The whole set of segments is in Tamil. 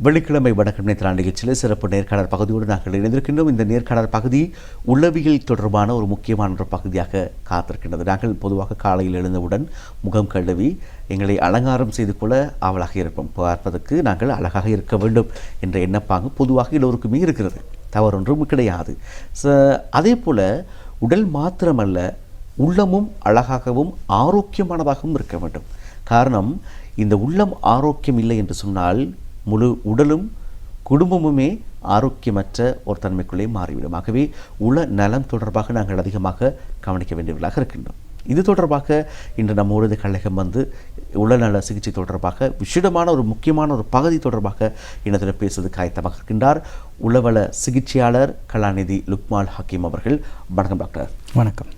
வெள்ளிக்கிழமை வணக்கம் நேற்று நிகழ்ச்சியில் சிறப்பு நேர்காணல் பகுதியோடு நாங்கள் இணைந்திருக்கின்றோம். இந்த நேர்காணல் பகுதி உளவியல் தொடர்பான ஒரு முக்கியமான ஒரு பகுதியாக காத்திருக்கின்றது. நாங்கள் பொதுவாக காலையில் எழுந்தவுடன் முகம் கழுவி எங்களை அலங்காரம் செய்து கொள்ள ஆவலாக இருப்போம். பார்ப்பதற்கு நாங்கள் அழகாக இருக்க வேண்டும் என்ற எண்ணப்பாங்கு பொதுவாக எல்லோருக்குமே இருக்கிறது, தவறொன்றும் கிடையாது. அதே போல் உடல் மாத்திரமல்ல, உள்ளமும் அழகாகவும் ஆரோக்கியமானதாகவும் இருக்க வேண்டும். காரணம், இந்த உள்ளம் ஆரோக்கியம் இல்லை என்று சொன்னால் முழு உடலும் குடும்பமுமே ஆரோக்கியமற்ற ஒரு தன்மைக்குள்ளே மாறிவிடும். ஆகவே உள நலம் தொடர்பாக நாங்கள் அதிகமாக கவனிக்க வேண்டியவர்களாக இருக்கின்றோம். இது தொடர்பாக இன்று நம்மோடு கழகம் வந்து உளநல சிகிச்சை தொடர்பாக விஷயமான ஒரு முக்கியமான ஒரு பகுதி தொடர்பாக இனத்தில் பேசுவது காயத்தமாக இருக்கின்றார் உளவள சிகிச்சையாளர் கலாநிதி லுக்மால் ஹக்கீம் அவர்கள். வணக்கம் டாக்டர். வணக்கம்.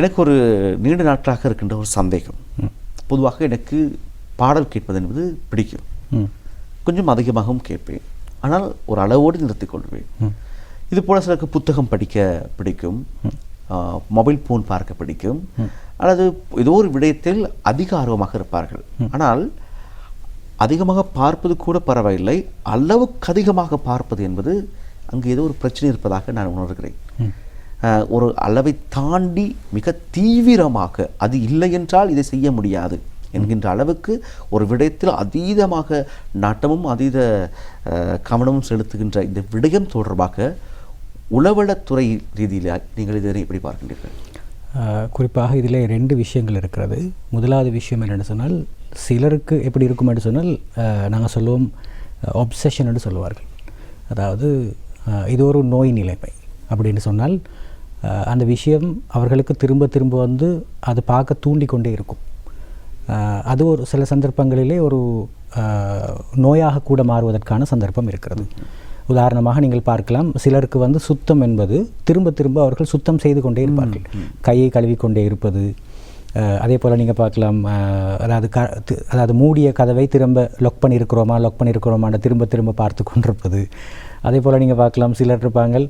எனக்கு ஒரு நீண்ட நாட்களாக இருக்கின்ற ஒரு சந்தேகம். பொதுவாக எனக்கு பாடல் கேட்பது என்பது பிடிக்கும், கொஞ்சம் அதிகமாகவும் கேட்பேன், ஆனால் ஒரு அளவோடு நிறுத்திக் கொள்வேன். இது போல சிலருக்கு புத்தகம் படிக்க பிடிக்கும், மொபைல் ஃபோன் பார்க்க பிடிக்கும், அல்லது ஏதோ ஒரு விடயத்தில் அதிக ஆர்வமாக இருப்பார்கள். ஆனால் அதிகமாக பார்ப்பது கூட பரவாயில்லை, அளவுக்கு அதிகமாக பார்ப்பது என்பது அங்கு ஏதோ ஒரு பிரச்சனை இருப்பதாக நான் உணர்கிறேன். ஒரு அளவை தாண்டி மிக தீவிரமாக அது இல்லை என்றால் இதை செய்ய முடியாது என்கின்ற அளவுக்கு ஒரு விடயத்தில் அதீதமாக நாட்டமும் அதீத கவனமும் செலுத்துகின்ற இந்த விடயம் தொடர்பாக உளவளத்துறை ரீதியில் நீங்கள் இதனை எப்படி பார்க்கின்றீர்கள்? குறிப்பாக இதில் 2 விஷயங்கள் இருக்கிறது. முதலாவது விஷயம் என்னென்னு சொன்னால், சிலருக்கு எப்படி இருக்கும் என்று சொன்னால், நாங்கள் சொல்லுவோம் ஒப்சஷன் என்று சொல்லுவார்கள். அதாவது இது ஒரு நோய் நிலைமை அப்படின்னு சொன்னால், அந்த விஷயம் அவர்களுக்கு திரும்ப திரும்ப வந்து அது பார்க்க தூண்டிக்கொண்டே இருக்கும். அது ஒரு சில சந்தர்ப்பங்களிலே ஒரு நோயாக கூட மாறுவதற்கான சந்தர்ப்பம் இருக்கிறது. உதாரணமாக நீங்கள் பார்க்கலாம், சிலருக்கு வந்து சுத்தம் என்பது திரும்ப திரும்ப அவர்கள் சுத்தம் செய்து கொண்டே இருப்பார்கள், கையை கழுவிக்கொண்டே இருப்பது. அதே போல் நீங்கள் பார்க்கலாம், அதாவது மூடிய கதவை திரும்ப லாக் பண்ணியிருக்கிறோமான்னு திரும்ப திரும்ப பார்த்து கொண்டிருப்பது. அதே போல் நீங்கள் பார்க்கலாம், சிலர் இருப்பாங்கள்,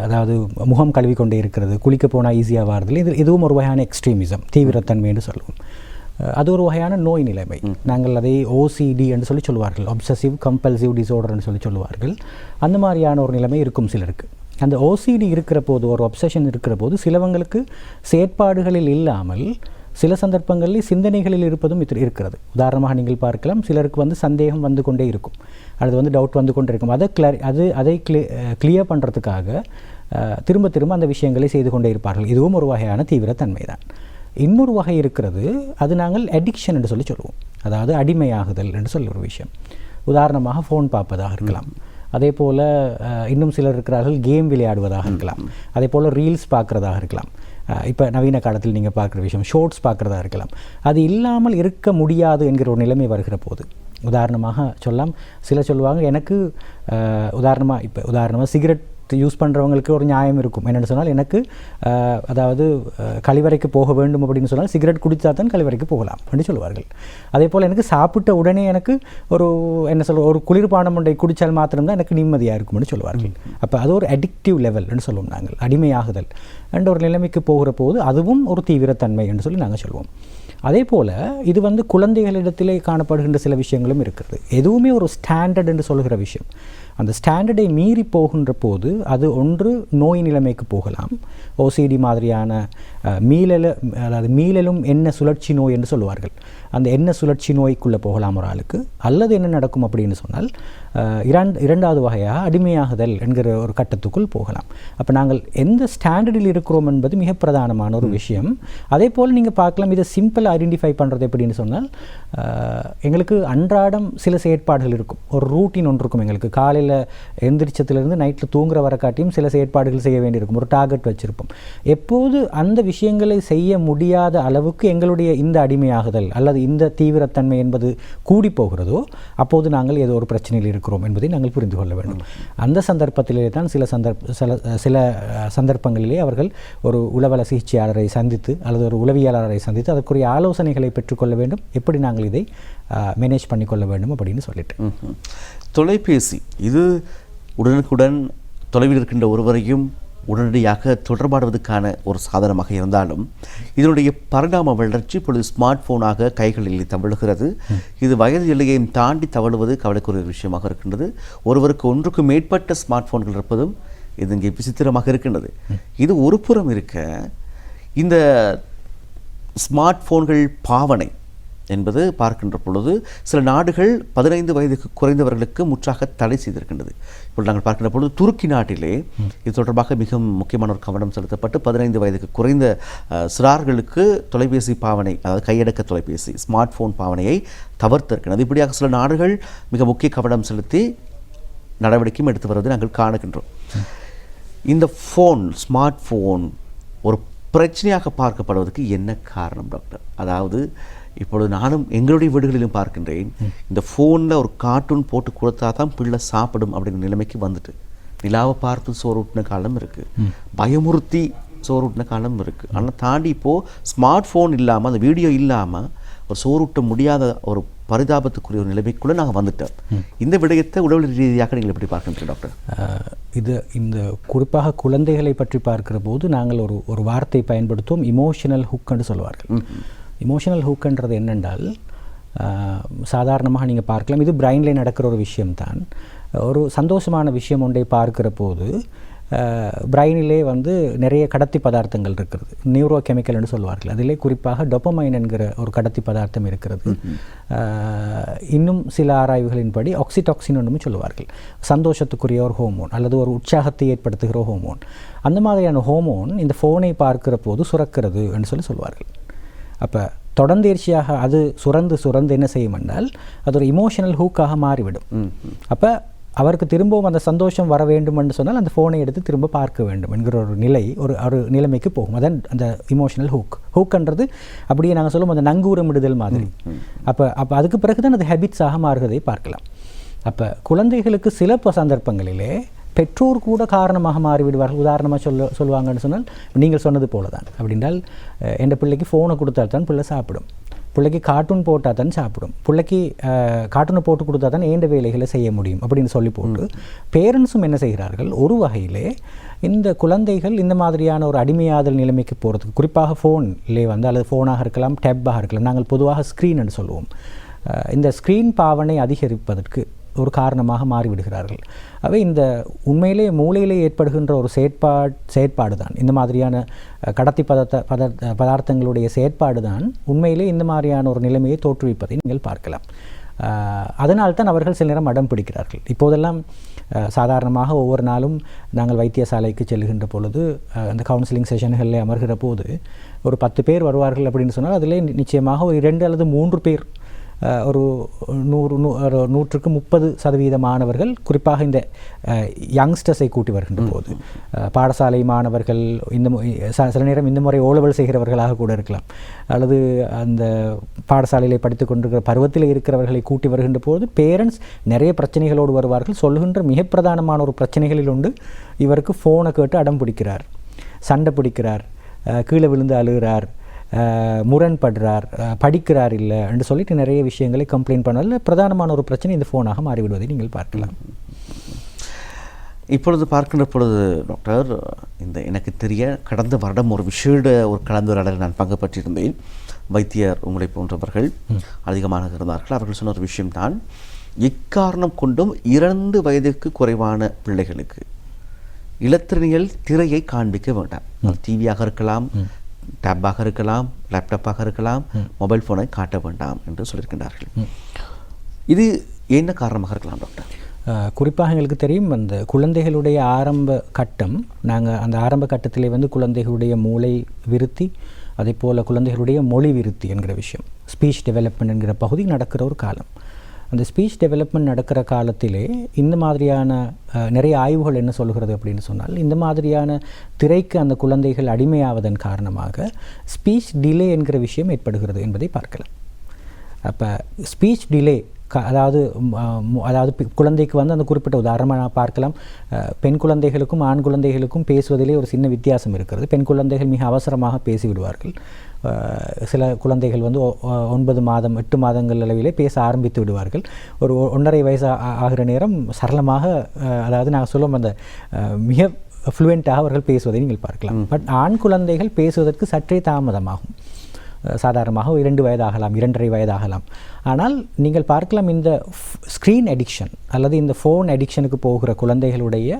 அதாவது முகம் கழுவிக்கொண்டே இருக்கிறது, குளிக்க போனால் ஈஸியாக வாரதில்லை. இதுவும் ஒரு வகையான எக்ஸ்ட்ரீமிசம், தீவிரத்தன்மை என்று சொல்லுவோம். அது ஒரு வகையான நோய் நிலைமை. நாங்கள் அதை ஓசிடி என்று சொல்லுவார்கள், ஒப்சசிவ் கம்பல்சிவ் டிஸார்டர் என்று சொல்லுவார்கள். அந்த மாதிரியான ஒரு நிலைமை இருக்கும் சிலருக்கு. அந்த ஓசிடி இருக்கிற போது, ஒரு ஒப்சஷன் இருக்கிற போது, சிலவங்களுக்கு செயற்பாடுகளில் இல்லாமல் சில சந்தர்ப்பங்களில் சிந்தனைகளில் இருப்பதும் இருக்கிறது. உதாரணமாக நீங்கள் பார்க்கலாம், சிலருக்கு வந்து சந்தேகம் வந்து கொண்டே இருக்கும், அது வந்து டவுட் வந்து கொண்டே இருக்கும். அதை கிளியர் பண்ணுறதுக்காக திரும்ப திரும்ப அந்த விஷயங்களை செய்து கொண்டே இருப்பார்கள். இதுவும் ஒரு வகையான தீவிரத்தன்மை தான். இன்னொரு வகை இருக்கிறது, அது நாங்கள் அடிக்ஷன் என்று சொல்லுவோம், அதாவது அடிமையாகுதல் என்று சொல்லி ஒரு விஷயம். உதாரணமாக ஃபோன் பார்ப்பதாக இருக்கலாம், அதே போல் இன்னும் சிலர் இருக்கிறார்கள் கேம் விளையாடுவதாக இருக்கலாம், அதே போல் ரீல்ஸ் பார்க்குறதாக இருக்கலாம். இப்போ நவீன காலத்தில் நீங்கள் பார்க்குற விஷயம் ஷார்ட்ஸ் பார்க்குறதா இருக்கலாம். அது இல்லாமல் இருக்க முடியாது என்கிற ஒரு நிலைமை வருகிற போது, உதாரணமாக சொல்லுவாங்க, எனக்கு உதாரணமாக சிகரெட் யூஸ் பண்ணுறவங்களுக்கு ஒரு நியாயம் இருக்கும். என்னென்னு சொன்னால், எனக்கு அதாவது கழிவறைக்கு போக வேண்டும் அப்படின்னு சொன்னால் சிகரெட் குடித்தா தான் கழிவறைக்கு போகலாம் அப்படின்னு சொல்லுவார்கள். அதே போல் எனக்கு சாப்பிட்ட உடனே எனக்கு ஒரு குளிர்பானம் ஒன்றை குடித்தால் மாத்திரம்தான் எனக்கு நிம்மதியாக இருக்கும்னு சொல்லுவார்கள். அப்போ அது ஒரு அடிக்டிவ் லெவல் என்று சொல்லுவோம் நாங்கள், அடிமையாகுதல் என்ற ஒரு நிலைமைக்கு போகிற போது அதுவும் ஒரு தீவிரத்தன்மை என்று சொல்லி நாங்கள் சொல்லுவோம். அதே போல் இது வந்து குழந்தைகளிடத்திலே காணப்படுகின்ற சில விஷயங்களும் இருக்கிறது. எதுவுமே ஒரு ஸ்டாண்டர்ட் என்று சொல்கிற விஷயம், அந்த ஸ்டாண்டர்டை மீறி போகின்ற போது அது ஒன்று நோய் நிலைமைக்கு போகலாம். ஓசிடி மாதிரியான மீளலும் எண்ண சுழற்சி நோய் என்று சொல்லுவார்கள். அந்த எண்ண சுழற்சி நோய்க்குள்ளே போகலாம் ஒரு ஆளுக்கு. அல்லது என்ன நடக்கும் அப்படின்னு சொன்னால், இரண்டாவது வகையாக அடிமையாகுதல் என்கிற ஒரு கட்டத்துக்குள் போகலாம். அப்போ நாங்கள் எந்த ஸ்டாண்டர்டில் இருக்கிறோம் என்பது மிக பிரதானமான ஒரு விஷயம். அதே போல் நீங்கள் பார்க்கலாம், இதை சிம்பிள் ஐடென்டிஃபை பண்ணுறது எப்படின்னு சொன்னால், எங்களுக்கு அன்றாடம் சில செயற்பாடுகள் இருக்கும், ஒரு ரூட்டின் ஒன்று இருக்கும். எங்களுக்கு காலையில் எந்திரிச்சத்துலேருந்து நைட்டில் தூங்குற வர காட்டியும் சில செயற்பாடுகள் செய்ய வேண்டியிருக்கும், ஒரு டார்கெட் வச்சுருப்போம். எப்போது அந்த விஷயங்களை செய்ய முடியாத அளவுக்கு எங்களுடைய இந்த அடிமையாகுதல் அல்லது இந்த தீவிரத்தன்மை என்பது கூடி போகிறதோ, அப்போது நாங்கள் ஏதோ ஒரு பிரச்சனையில் இருக்கிறோம் என்பதை நாங்கள் புரிந்து கொள்ள வேண்டும். அந்த சந்தர்ப்பத்திலே தான் சில சந்தர்ப்பங்களிலே அவர்கள் ஒரு உளவள சிகிச்சையாளரை சந்தித்து அல்லது ஒரு உளவியலாளரை சந்தித்து அதற்குரிய ஆலோசனைகளை பெற்றுக்கொள்ள வேண்டும், எப்படி நாங்கள் இதை மேனேஜ் பண்ணிக்கொள்ள வேண்டும் அப்படின்னு சொல்லிட்டு. தொலைபேசி இது உடனுக்குடன் தொலைவில் இருக்கின்ற ஒருவரையும் உடனடியாக தொடர்பாடுவதற்கான ஒரு சாதனமாக இருந்தாலும் இதனுடைய பரிணாம வளர்ச்சி இப்பொழுது ஸ்மார்ட் போனாக கைகளில் தவழுகிறது. இது வயது எல்லையையும் தாண்டி தவழுவது கவலைக்குரிய விஷயமாக இருக்கின்றது. ஒருவருக்கு ஒன்றுக்கு மேற்பட்ட ஸ்மார்ட் போன்கள் இருப்பதும் இது இங்கே விசித்திரமாக இருக்கின்றது. இது ஒரு புறம் இருக்க, இந்த ஸ்மார்ட் போன்கள் பாவனை என்பது பார்க்கின்ற பொழுது சில நாடுகள் 15 வயதுக்கு குறைந்தவர்களுக்கு முற்றாக தடை செய்திருக்கின்றது. இப்பொழுது நாங்கள் பார்க்கின்ற பொழுது துருக்கி நாட்டிலே இது தொடர்பாக மிக முக்கியமான ஒரு கவனம் செலுத்தப்பட்டு 15 வயதுக்கு குறைந்த சிறார்களுக்கு தொலைபேசி பாவனை, அதாவது கையடக்க தொலைபேசி ஸ்மார்ட் போன் பாவனையை தவிர்த்திருக்கிறது. இப்படியாக சில நாடுகள் மிக முக்கிய கவனம் செலுத்தி நடவடிக்கையும் எடுத்து வருவதை நாங்கள் காணுகின்றோம். இந்த ஃபோன், ஸ்மார்ட் ஃபோன் ஒரு பிரச்சனையாக பார்க்கப்படுவதற்கு என்ன காரணம் டாக்டர்? அதாவது இப்பொழுது நானும் எங்களுடைய வீடுகளிலும் பார்க்கின்றேன், இந்த ஃபோனில் ஒரு கார்ட்டூன் போட்டு கொடுத்தா தான் பிள்ளை சாப்பிடும் அப்படிங்கிற நிலைமைக்கு வந்துட்டு, நிலாவை பார்த்து சோறு ஊட்டின காலம் இருக்குது, பயமுறுத்தி சோறு ஊட்டின காலம் இருக்குது. ஆனால் தாண்டி இப்போது ஸ்மார்ட் ஃபோன் இல்லாமல், அந்த வீடியோ இல்லாமல் ஒரு சோறு ஊட்ட முடியாத ஒரு பரிதாபத்துக்குரிய ஒரு நிலைமைக்குள்ளே நாங்கள் வந்துட்டோம். இந்த விடயத்தை உடல் ரீதியாக நீங்கள் எப்படி பார்க்கின்றீங்க டாக்டர்? இந்த குறிப்பாக குழந்தைகளை பற்றி பார்க்கிற போது நாங்கள் ஒரு வார்த்தை பயன்படுத்துவோம், இமோஷனல் ஹுக்குன்னு சொல்லுவார்கள். இமோஷனல் ஹூக்குன்றது என்னென்றால், சாதாரணமாக நீங்கள் பார்க்கலாம், இது பிரைனில் நடக்கிற ஒரு விஷயம்தான். ஒரு சந்தோஷமான விஷயம் ஒன்றை பார்க்கிற போது பிரைனிலே நிறைய கடத்தி பதார்த்தங்கள் இருக்கிறது, நியூரோ கெமிக்கல்னு சொல்வார்கள். அதிலே குறிப்பாக டொபமைன் என்கிற ஒரு கடத்தி பதார்த்தம் இருக்கிறது. இன்னும் சில ஆராய்வுகளின்படி ஆக்சிடாக்சின் ஒன்றும் சொல்லுவார்கள், சந்தோஷத்துக்குரிய ஒரு ஹோமோன் அல்லது ஒரு உற்சாகத்தை ஏற்படுத்துகிற ஹோமோன். அந்த மாதிரியான ஹோமோன் இந்த ஃபோனை பார்க்கிற போது சுரக்கிறது என்று சொல்லுவார்கள். அப்போ தொடர்ந்தேர்ச்சியாக அது சுரந்து என்ன செய்யும் என்றால் அது ஒரு இமோஷனல் ஹூக்காக மாறிவிடும். அப்போ அவருக்கு திரும்பவும் அந்த சந்தோஷம் வர வேண்டும் என்று சொன்னால் அந்த ஃபோனை எடுத்து திரும்ப பார்க்க வேண்டும் என்கிற ஒரு நிலை, ஒரு நிலைமைக்கு போகும். அதான் அந்த இமோஷனல் ஹூக்குன்றது அப்படியே நாங்கள் சொல்லுவோம் அந்த நங்கூரமிடுதல் மாதிரி. அப்போ அதுக்கு பிறகு தான் அது ஹேபிட்ஸாக மாறுவதை பார்க்கலாம். அப்போ குழந்தைகளுக்கு சில சந்தர்ப்பங்களிலே பெற்றோர் கூட காரணமாக மாறிவிடுவார்கள். உதாரணமாக சொல்லுவாங்கன்னு சொன்னால் நீங்கள் சொன்னது போல தான். அப்படின்றால் என் பிள்ளைக்கு ஃபோனை கொடுத்தா தான் பிள்ளை சாப்பிடும், பிள்ளைக்கு கார்ட்டூன் போட்டால் தான் சாப்பிடும், பிள்ளைக்கு கார்ட்டூனை போட்டு கொடுத்தா தான் ஏண்ட வேலைகளை செய்ய முடியும் அப்படின்னு சொல்லி போட்டு பேரண்ட்ஸும் என்ன செய்கிறார்கள், ஒரு வகையிலே இந்த குழந்தைகள் இந்த மாதிரியான ஒரு அடிமையாதல் நிலைமைக்கு போகிறதுக்கு, குறிப்பாக ஃபோன்லே அல்லது ஃபோனாக இருக்கலாம், டேப்பாக இருக்கலாம், நாங்கள் பொதுவாக ஸ்க்ரீன் என்று சொல்லுவோம், இந்த ஸ்க்ரீன் பாவனை அதிகரிப்பதற்கு ஒரு காரணமாக மாறிவிடுகிறார்கள். அவை இந்த உண்மையிலே மூளையிலே ஏற்படுகின்ற ஒரு செயற்பாடு தான், இந்த மாதிரியான கடத்தி பதார்த்தங்களுடைய செயற்பாடு தான் உண்மையிலே இந்த மாதிரியான ஒரு நிலைமையை தோற்றுவிப்பதை நீங்கள் பார்க்கலாம். அதனால்தான் அவர்கள் சில நேரம் அடம் பிடிக்கிறார்கள். இப்போதெல்லாம் சாதாரணமாக ஒவ்வொரு நாளும் நாங்கள் வைத்தியசாலைக்கு செல்கின்ற பொழுது அந்த கவுன்சிலிங் செஷன்களில் அமர்கிற போது ஒரு 10 பேர் வருவார்கள் அப்படின்னு சொன்னால் அதிலே நிச்சயமாக ஒரு 2 அல்லது 3 பேர், ஒரு 100க்கு 30% மாணவர்கள், குறிப்பாக இந்த யங்ஸ்டர்ஸை கூட்டி வருகின்ற போது பாடசாலை மாணவர்கள், சில நேரம் இந்த முறை ஓலவல் செய்கிறவர்களாக கூட இருக்கலாம், அல்லது அந்த பாடசாலையில் படித்து கொண்டிருக்கிற பருவத்தில் இருக்கிறவர்களை கூட்டி வருகின்ற போது பேரண்ட்ஸ் நிறைய பிரச்சனைகளோடு வருவார்கள். சொல்லுகின்ற மிக பிரதானமான ஒரு பிரச்சனைகளில் உண்டு, இவருக்கு ஃபோனை கேட்டு அடம் பிடிக்கிறார், சண்டை பிடிக்கிறார், கீழே விழுந்து அழுகிறார், முரண்படுறார், படிக்கிறார் இல்லை என்று சொல்லிட்டு நிறைய விஷயங்களை கம்ப்ளைண்ட் பண்ணால் பிரதானமான ஒரு பிரச்சனை இந்த ஃபோனாக மாறிவிடுவதை நீங்கள் பார்க்கலாம். இப்பொழுது பார்க்கின்ற பொழுது டாக்டர், இந்த எனக்கு தெரிய கடந்த வருடம் ஒரு விஷேட ஒரு கலந்துரையாடல் நான் பங்கு பற்றியிருந்தேன். வைத்தியர் உங்களை போன்றவர்கள் அதிகமாக இருந்தார்கள். அவர்கள் சொன்ன ஒரு விஷயம்தான், எக்காரணம் கொண்டும் 2 வயதுக்கு குறைவான பிள்ளைகளுக்கு இலத்திரனியல் திரையை காண்பிக்க வேண்டாம். டிவியாக இருக்கலாம், டேப்பாக இருக்கலாம், லேப்டாப்பாக இருக்கலாம், மொபைல் ஃபோனை காட்ட வேண்டாம் என்று சொல்லியிருக்கின்றார்கள். இது என்ன காரணமாக இருக்கலாம் டாக்டர்? குறிப்பாக எங்களுக்கு தெரியும், அந்த குழந்தைகளுடைய ஆரம்ப கட்டம், நாங்கள் அந்த ஆரம்ப கட்டத்திலே குழந்தைகளுடைய மூளை விருத்தி, அதே போல் குழந்தைகளுடைய மொழி விருத்தி என்கிற விஷயம், ஸ்பீச் டெவலப்மெண்ட் என்கிற பகுதி நடக்கிற ஒரு காலம். அந்த ஸ்பீச் டெவலப்மெண்ட் நடக்கிற காலத்திலே இந்த மாதிரியான நிறைய ஆய்வுகள் என்ன சொல்கிறது அப்படின்னு சொன்னால், இந்த மாதிரியான திரைக்கு அந்த குழந்தைகள் அடிமையாவதன் காரணமாக ஸ்பீச் டிலே என்கிற விஷயம் ஏற்படுகிறது என்பதை பார்க்கலாம். அப்போ ஸ்பீச் டிலே அதாவது குழந்தைக்கு அந்த குறிப்பிட்ட உதாரணமாக நான் பார்க்கலாம், பெண் குழந்தைகளுக்கும் ஆண் குழந்தைகளுக்கும் பேசுவதிலே ஒரு சின்ன வித்தியாசம் இருக்கிறது. பெண் குழந்தைகள் மிக அவசரமாக பேசிவிடுவார்கள். சில குழந்தைகள் 9 மாதம் 8 மாதங்கள் அளவிலே பேச ஆரம்பித்து விடுவார்கள். ஒரு 1.5 வயசு ஆகிற நேரம் சரளமாக, அதாவது நாங்கள் சொல்லுவோம் அந்த மிக ஃப்ளூயண்ட்டாக அவர்கள் பேசுவதை நீங்கள் பார்க்கலாம். பட் ஆண் குழந்தைகள் பேசுவதற்கு சற்றே தாமதமாகும். சாதாரணமாக 2 வயதாகலாம், 2.5 வயதாகலாம். ஆனால் நீங்கள் பார்க்கலாம் இந்த ஸ்க்ரீன் அடிக்ஷன் அல்லது இந்த ஃபோன் அடிக்ஷனுக்கு போகிற குழந்தைகளுடைய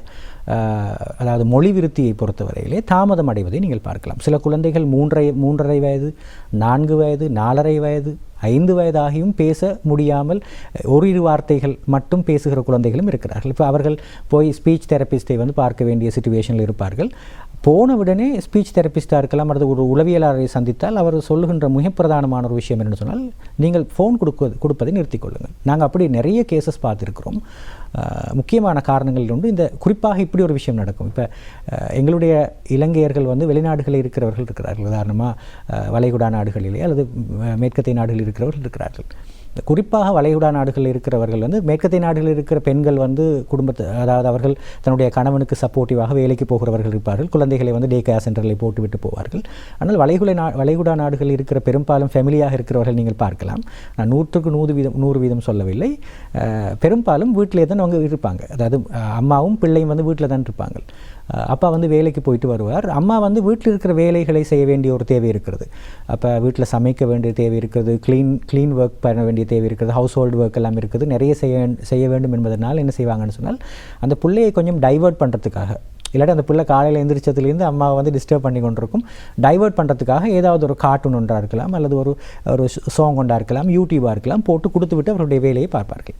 அதாவது மொழி விருத்தியை பொறுத்தவரையிலே தாமதம் அடைவதை நீங்கள் பார்க்கலாம். சில குழந்தைகள் 3.5 வயது, 4 வயது, 4.5 வயது, 5 வயதாகியும் பேச முடியாமல் ஓரிரு வார்த்தைகள் மட்டும் பேசுகிற குழந்தைகளும் இருக்கிறார்கள். இப்போ அவர்கள் போய் ஸ்பீச் தெரபிஸ்ட்டை பார்க்க வேண்டிய சிச்சுவேஷனில் இருப்பார்கள். போன உடனே ஸ்பீச் தெரபிஸ்டாக இருக்கலாம் அல்லது ஒரு உளவியலாளரை சந்தித்தால் அவர் சொல்லுகின்ற மிக பிரதானமான ஒரு விஷயம் என்னென்னு சொன்னால், நீங்கள் ஃபோன் கொடுப்பதை நிறுத்திக் கொள்ளுங்கள். நாங்கள் அப்படி நிறைய கேசஸ் பார்த்துருக்கிறோம். முக்கியமான காரணங்கள் உண்டு. இந்த குறிப்பாக இப்படி ஒரு விஷயம் நடக்கும். இப்போ எங்களுடைய இலங்கையர்கள் வெளிநாடுகளில் இருக்கிறவர்கள் இருக்கிறார்கள். உதாரணமாக வளைகுடா நாடுகளிலே அல்லது மேற்கத்திய நாடுகளில் இருக்கிறவர்கள் இருக்கிறார்கள். குறிப்பாக வளைகுடா நாடுகளில் இருக்கிறவர்கள் மேற்கத்திய நாடுகளில் இருக்கிற பெண்கள் குடும்பத்தை, அதாவது அவர்கள் தன்னுடைய கணவனுக்கு சப்போர்ட்டிவாக வேலைக்கு போகிறவர்கள் இருப்பார்கள். குழந்தைகளை டே கேர் சென்டரில் போட்டுவிட்டு போவார்கள். ஆனால் வளைகுடா நாடுகளில் இருக்கிற பெரும்பாலும் ஃபேமிலியாக இருக்கிறவர்கள் நீங்கள் பார்க்கலாம். நான் 100க்கு 100% சொல்லவில்லை. பெரும்பாலும் வீட்டிலே தான் அவங்க இருப்பாங்க. அதாவது அம்மாவும் பிள்ளையும் வீட்டில் தான் இருப்பாங்க. அப்பா வேலைக்கு போயிட்டு வருவார். அம்மா வீட்டில் இருக்கிற வேலைகளை செய்ய வேண்டிய ஒரு தேவை இருக்கிறது. அப்போ வீட்டில் சமைக்க வேண்டிய தேவை இருக்கிறது, க்ளீன் ஒர்க் பண்ண வேண்டிய தேவை இருக்கிறது, ஹவுஸ் ஹோல்டு ஒர்க் எல்லாம் இருக்குது. நிறைய செய்ய வேண்டும் என்பதனால் என்ன செய்வாங்கன்னு சொன்னால், அந்த பிள்ளையை கொஞ்சம் டைவர்ட் பண்ணுறதுக்காக, இல்லாட்டி அந்த பிள்ளை காலையில் எந்திரிச்சதுலேருந்து அம்மாவை டிஸ்டர்ப் பண்ணி கொண்டிருக்கும், டைவர்ட் பண்ணுறதுக்காக ஏதாவது ஒரு கார்ட்டூன் ஒன்றாக இருக்கலாம் அல்லது ஒரு சாங் ஒன்றாக இருக்கலாம், யூடியூபாக இருக்கலாம், போட்டு கொடுத்து விட்டு அவருடைய வேலையை பார்ப்பார்கள்.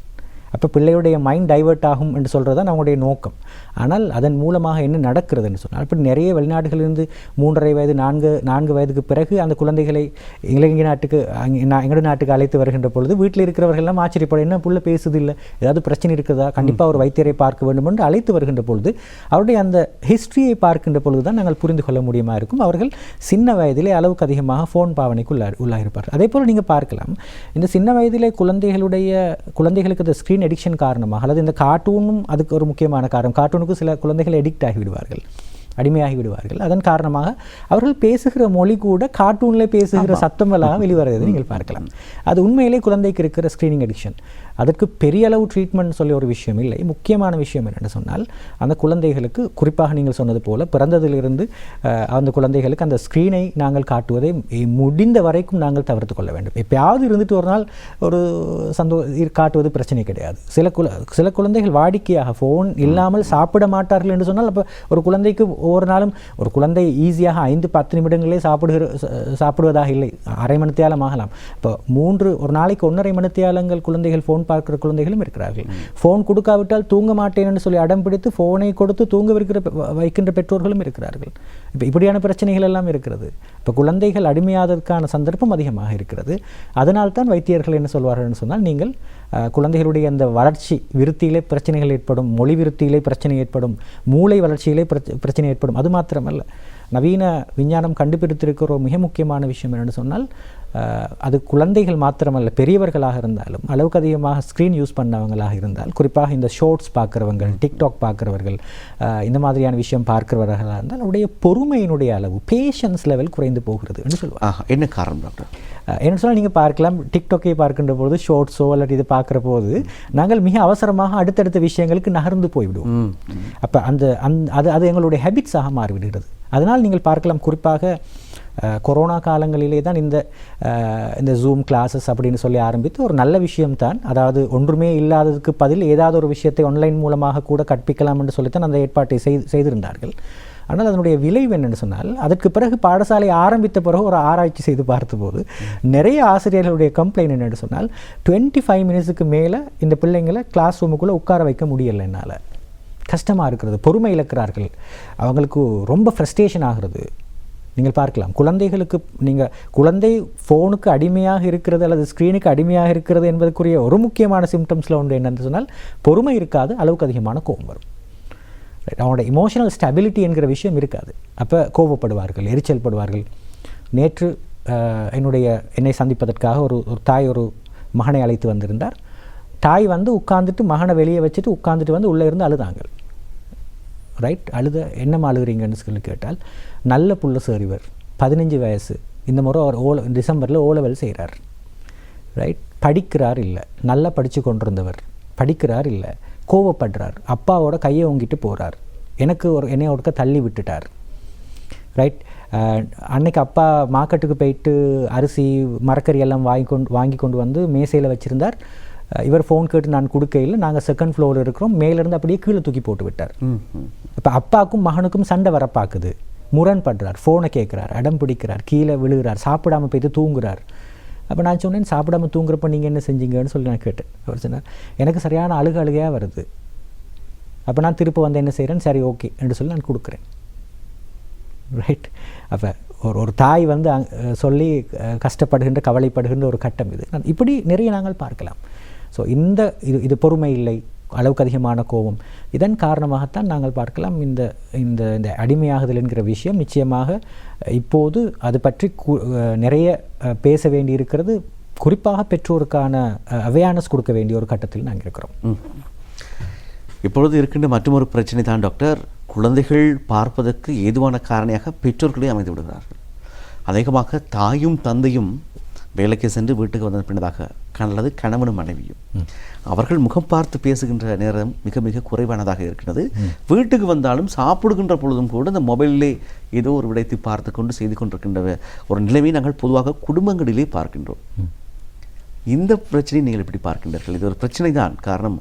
அப்போ பிள்ளையுடைய மைண்ட் டைவர்ட் ஆகும் என்று சொல்கிறது தான் அவங்களுடைய நோக்கம். ஆனால் அதன் மூலமாக என்ன நடக்கிறதுன்னு சொன்னால், அப்படி நிறைய வெளிநாடுகளிலிருந்து 3.5 வயது 4 வயதுக்கு பிறகு அந்த குழந்தைகளை எங்களுடைய நாட்டுக்கு அழைத்து வருகின்ற பொழுது வீட்டில் இருக்கிறவர்கள்லாம் ஆச்சரியப்படும், என்ன புள்ள பேசுது, இல்லை ஏதாவது பிரச்சனை இருக்குதா, கண்டிப்பாக ஒரு வைத்தியரை பார்க்க வேண்டும் என்று அழைத்து வருகின்ற பொழுது அவருடைய அந்த ஹிஸ்ட்ரியை பார்க்கின்ற பொழுது தான் நாங்கள் புரிந்து கொள்ள முடியுமா இருக்கும். அவர்கள் சின்ன வயதிலே அளவுக்கு அதிகமாக ஃபோன் பாவனைக்கு உள்ளாயிருப்பார்கள். அதே போல் நீங்கள் பார்க்கலாம், இந்த சின்ன வயதிலே குழந்தைகளுக்கு இந்த ஸ்க்ரீன் எடிக்ஷன் காரணமாக அல்லது இந்த கார்ட்டூனும் அதுக்கு ஒரு முக்கியமான காரணம். கார்ட்டூனுக்கு சில குழந்தைகள் எடிக்ட் ஆகிவிடுவார்கள், அடிமையாகி விடுவார்கள். அதன் காரணமாக அவர்கள் பேசுகிற மொழி கூட கார்ட்டூனில் பேசுகிற சத்தமெல்லாம் வெளிவருகிறது நீங்கள் பார்க்கலாம். அது உண்மையிலே குழந்தைக்கு இருக்கிற ஸ்க்ரீனிங் அடிக்ஷன். அதற்கு பெரிய அளவு ட்ரீட்மெண்ட் சொல்லி ஒரு விஷயம் இல்லை. முக்கியமான விஷயம் என்னென்னு சொன்னால், அந்த குழந்தைகளுக்கு குறிப்பாக நீங்கள் சொன்னது போல் பிறந்ததிலிருந்து அந்த குழந்தைகளுக்கு அந்த ஸ்க்ரீனை நாங்கள் காட்டுவதை முடிந்த வரைக்கும் நாங்கள் தவிர்த்து கொள்ள வேண்டும். எப்பயாவது இருந்துட்டு ஒரு நாள் ஒரு காட்டுவது பிரச்சனை கிடையாது. சில குழந்தைகள் வாடிக்கையாக ஃபோன் இல்லாமல் சாப்பிட மாட்டார்கள் என்று சொன்னால், அப்போ ஒரு குழந்தைக்கு ஒவ்வொரு நாளும் ஒரு குழந்தை ஈஸியாக 5-10 நிமிடங்களே சாப்பிடுவதாக இல்லை, அரை மணித்தியாலம் ஆகலாம். இப்போ ஒரு நாளைக்கு 1.5 மணித்தியாலங்கள் குழந்தைகள் ஃபோன் பார்க்கிற குழந்தைகளும் இருக்கிறார்கள். ஃபோன் கொடுக்காவிட்டால் தூங்க மாட்டேன் என்று சொல்லி அடம் பிடித்து ஃபோனை கொடுத்து தூங்க வைக்கின்ற பெற்றோர்களும் இருக்கிறார்கள். இப்போ இப்படியான பிரச்சனைகள் எல்லாம் இருக்கிறது. இப்போ குழந்தைகள் அடிமையாததற்கான சந்தர்ப்பம் அதிகமாக இருக்கிறது. அதனால்தான் வைத்தியர்கள் என்ன சொல்வார்கள் சொன்னால், நீங்கள் குழந்தைகளுடைய அந்த வளர்ச்சி விருத்தியிலே பிரச்சனைகள் ஏற்படும், மொழி விருத்தியிலே பிரச்சனை ஏற்படும், மூளை வளர்ச்சியிலே பிரச்சனை ஏற்படும். அது மாத்திரமல்ல, நவீன விஞ்ஞானம் கண்டுபிடித்திருக்கிற ஒரு மிக முக்கியமான விஷயம் என்னென்னு சொன்னால், அது குழந்தைகள் மாத்திரமல்ல, பெரியவர்களாக இருந்தாலும் அளவுக்கு அதிகமாக ஸ்க்ரீன் யூஸ் பண்ணவங்களாக இருந்தால், குறிப்பாக இந்த ஷார்ட்ஸ் பார்க்குறவங்க, டிக்டாக் பார்க்குறவர்கள், இந்த மாதிரியான விஷயம் பார்க்குறவர்களாக இருந்தால் அவருடைய பொறுமையினுடைய அளவு, பேஷன்ஸ் லெவல் குறைந்து போகிறது என்று சொல்லுவாங்க. என்ன காரணம் டாக்டர்? என்ன சொன்னால், நீங்கள் பார்க்கலாம், டிக்டாக்கை பார்க்கின்ற போது, ஷார்ட்ஸோ அல்லது இது பார்க்குற போது நாங்கள் மிக அவசரமாக அடுத்தடுத்த விஷயங்களுக்கு நகர்ந்து போய்விடுவோம். அப்போ அது எங்களுடைய ஹேபிட்ஸாக மாறிவிடுகிறது. அதனால் நீங்கள் பார்க்கலாம், குறிப்பாக கொரோனா காலங்களிலே தான் இந்த ஜூம் கிளாஸஸ் அப்படின்னு சொல்லி ஆரம்பித்து ஒரு நல்ல விஷயம்தான். அதாவது ஒன்றுமே இல்லாததுக்கு பதில் ஏதாவது ஒரு விஷயத்தை ஆன்லைன் மூலமாக கூட கற்பிக்கலாம் என்று சொல்லித்தான் அந்த ஏற்பாட்டை செய்திருந்தார்கள். ஆனால் அதனுடைய விளைவு என்னென்னு சொன்னால், அதற்கு பிறகு பாடசாலை ஆரம்பித்த பிறகு ஒரு ஆராய்ச்சி செய்து பார்த்தபோது நிறைய ஆசிரியர்களுடைய கம்ப்ளைண்ட் என்னென்னு சொன்னால், 25 மினிட்ஸுக்கு மேலே இந்த பிள்ளைங்களை கிளாஸ் ரூமுக்குள்ளே உட்கார வைக்க முடியலை, என்னால் கஷ்டமாக இருக்கிறது, பொறுமை இழக்கிறார்கள், அவங்களுக்கு ரொம்ப ஃப்ரஸ்ட்ரேஷன் ஆகிறது. நீங்கள் பார்க்கலாம், குழந்தைகளுக்கு குழந்தை ஃபோனுக்கு அடிமையாக இருக்கிறது அல்லது ஸ்க்ரீனுக்கு அடிமையாக இருக்கிறது என்பதற்குரிய ஒரு முக்கியமான சிம்டம்ஸில் ஒன்று என்னென்னு சொன்னால், பொறுமை இருக்காது, அளவுக்கு அதிகமான கோபம் வரும். அவனோட இமோஷனல் ஸ்டெபிலிட்டி என்கிற விஷயம் இருக்காது. அப்போ கோபப்படுவார்கள், எரிச்சல் படுவார்கள். நேற்று என்னை சந்திப்பதற்காக ஒரு தாய் ஒரு மகனை அழைத்து வந்திருந்தார். தாய் உட்காந்துட்டு மகனை வெளியே வச்சுட்டு உட்காந்துட்டு உள்ளே இருந்து அழுதாங்க. ரைட், என்னம்மா அழுகிறீங்கன்னு சொல்லி கேட்டால், நல்ல புள்ள சார், இவர் 15 வயசு, இந்த முறை அவர் டிசம்பரில் ஓலெவல் செய்கிறார். ரைட், படிக்கிறார் இல்லை, நல்லா படித்து கொண்டிருந்தவர், படிக்கிறார் இல்லை, கோவப்படுறார், அப்பாவோட கையை ஓங்கிட்டு போகிறார். எனக்கு என்னை ஒருக்க தள்ளி விட்டுட்டார். ரைட். அன்னைக்கு அப்பா மார்க்கெட்டுக்கு போயிட்டு அரிசி மரக்கறி எல்லாம் வாங்கி கொண்டு வந்து மேசையில் வச்சுருந்தார். இவர் ஃபோன் கேட்டு நான் கொடுக்கையில் நாங்கள் செகண்ட் ஃப்ளோரில் இருக்கிறோம், மேலேருந்து அப்படியே கீழே தூக்கி போட்டு விட்டார். இப்போ அப்பாவுக்கும் மகனுக்கும் சண்டை வர பார்க்குது, முரண்படுறார், ஃபோனை கேட்குறார், அடம் பிடிக்கிறார், கீழே விழுகிறார், சாப்பிடாமல் போய்ட்டு தூங்குறார். அப்போ நான் சொன்னேன், சாப்பிடாமல் தூங்குறப்போ நீங்கள் என்ன செஞ்சீங்கன்னு சொல்லி நான் கேட்டேன். அவர் சொன்னார், எனக்கு சரியான அழுகையாக வருது. அப்போ நான் திரும்ப வந்து என்ன செய்கிறேன், சரி ஓகே என்று சொல்லி நான் கொடுக்குறேன். ரைட். அப்போ ஒரு தாய் வந்து சொல்லி கஷ்டப்படுகின்ற கவலைப்படுகின்ற ஒரு கட்டம் இது. இப்படி நிறைய நாங்கள் பார்க்கலாம். ஸோ இது பொறுமை இல்லை, அளவுக்கு அதிகமான கோபம், இதன் காரணமாகத்தான் நாங்கள் பார்க்கலாம் இந்த இந்த இந்த அடிமையாகுதல் என்கிற விஷயம் நிச்சயமாக இப்போது அது பற்றி நிறைய பேச வேண்டி இருக்கிறது. குறிப்பாக பெற்றோருக்கான அவேர்னஸ் கொடுக்க வேண்டிய ஒரு கட்டத்தில் நாங்கள் இருக்கிறோம். இப்பொழுது இருக்கின்ற மற்றொரு பிரச்சனை தான் டாக்டர், குழந்தைகள் பார்ப்பதற்கு ஏதுவான காரணியாக பெற்றோர்களே அமைந்து விடுகிறார்கள். அநேகமாக தாயும் தந்தையும் வேலைக்கு சென்று வீட்டுக்கு வந்த பின்னதாக அல்லது கணவனும் மனைவியும் அவர்கள் முகம் பார்த்து பேசுகின்ற நேரம் மிக மிக குறைவானதாக இருக்கிறது. வீட்டுக்கு வந்தாலும் சாப்பிடுகின்ற பொழுதும் கூட இந்த மொபைலிலே ஏதோ ஒரு விடயத்தை பார்த்து கொண்டு செய்து கொண்டிருக்கின்ற ஒரு நிலைமையை நாங்கள் பொதுவாக குடும்பங்களிலே பார்க்கின்றோம். இந்த பிரச்சனையை நீங்கள் எப்படி பார்க்கின்றீர்கள்? இது ஒரு பிரச்சனை தான். காரணம்,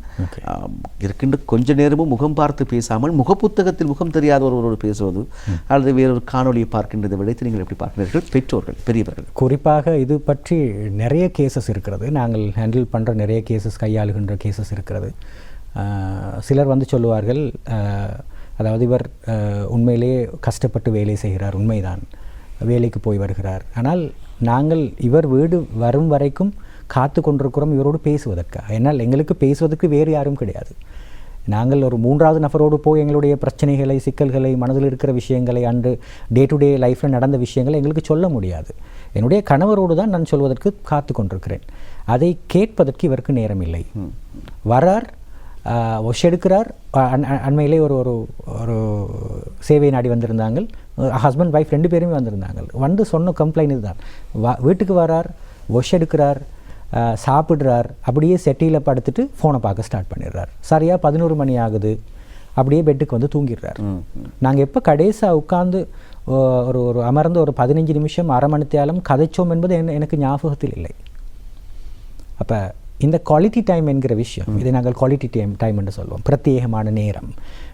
இருக்கின்ற கொஞ்ச நேரமும் முகம் பார்த்து பேசாமல் முகப்புத்தகத்தில் முகம் தெரியாத ஒருவரோடு பேசுவது அல்லது வேறொரு காணொலியை பார்க்கின்றதை விடத்தை நீங்கள் எப்படி பார்க்கிறீர்கள் பெற்றோர்கள், பெரியவர்கள்? குறிப்பாக இது பற்றி நிறைய கேசஸ் இருக்கிறது. நாங்கள் ஹேண்டில் பண்ணுற நிறைய கேசஸ், கையாளுகின்ற கேசஸ் இருக்கிறது. சிலர் வந்து சொல்லுவார்கள், அதாவது இவர் உண்மையிலேயே கஷ்டப்பட்டு வேலை செய்கிறார், உண்மைதான், வேலைக்கு போய் வருகிறார், ஆனால் நாங்கள் இவர் வீடு வரும் வரைக்கும் காத்து கொண்டிருக்கிறோம் இவரோடு பேசுவதற்காக. ஏன்னால் எங்களுக்கு பேசுவதற்கு வேறு யாரும் கிடையாது. நாங்கள் ஒரு மூன்றாவது நபரோடு போய் எங்களுடைய பிரச்சனைகளை, சிக்கல்களை, மனதில் இருக்கிற விஷயங்களை, அன்று டே டு டே லைஃப்பில் நடந்த விஷயங்களை எங்களுக்கு சொல்ல முடியாது. என்னுடைய கணவரோடு தான் நான் சொல்வதற்கு காத்து கொண்டிருக்கிறேன். அதை கேட்பதற்கு இவருக்கு நேரம் இல்லை. வரார், ஒஷ் எடுக்கிறார். அண்மையிலே ஒரு ஒரு சேவை நாடி வந்திருந்தாங்க, ஹஸ்பண்ட் ஒய்ஃப் 2 பேருமே வந்திருந்தாங்க. வந்து சொன்ன கம்ப்ளைண்ட் இதுதான். வீட்டுக்கு வரார், ஒஷ் எடுக்கிறார், சாப்பிட்றார், அப்படியே செட்டியில் படுத்துட்டு ஃபோனை பார்க்க ஸ்டார்ட் பண்ணிடுறார். சரியாக 11 மணி ஆகுது, அப்படியே பெட்டுக்கு வந்து தூங்கிடுறார். நாங்கள் எப்போ கடைசியாக உட்கார்ந்து ஒரு அமர்ந்து ஒரு 15 நிமிஷம் அரை மணித்தாலும் கதைச்சோம் என்பது எனக்கு ஞாபகத்தில் இல்லை. அப்போ இந்த குவாலிட்டி டைம் என்கிற விஷயம், இதை நாங்கள் குவாலிட்டி டைம் என்று சொல்லுவோம், பிரத்யேகமான நேரம்.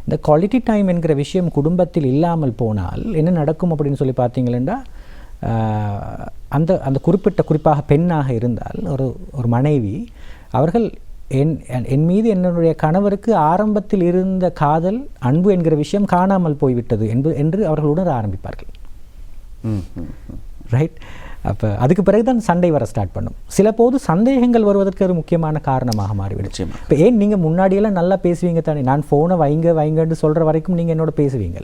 இந்த குவாலிட்டி டைம் என்கிற விஷயம் குடும்பத்தில் இல்லாமல் போனால் என்ன நடக்கும் அப்படின்னு சொல்லி பார்த்தீங்களா, அந்த குறிப்பாக பெண்ணாக இருந்தால் ஒரு மனைவி, அவர்கள் என் மீது என்னுடைய கணவருக்கு ஆரம்பத்தில் இருந்த காதல், அன்பு என்கிற விஷயம் காணாமல் போய்விட்டது என்று அவர்கள் உணர ஆரம்பிப்பார்கள். ரைட். அப்போ அதுக்கு பிறகு தான் சண்டை வர ஸ்டார்ட் பண்ணும். சில போது சந்தேகங்கள் வருவதற்கு ஒரு முக்கியமான காரணமாக மாறிவிடுச்சு. இப்போ ஏன் நீங்கள் முன்னாடியெல்லாம் நல்லா பேசுவீங்க தானே, நான் ஃபோனை வைங்கன்னு சொல்கிற வரைக்கும் நீங்கள் என்னோட பேசுவீங்க.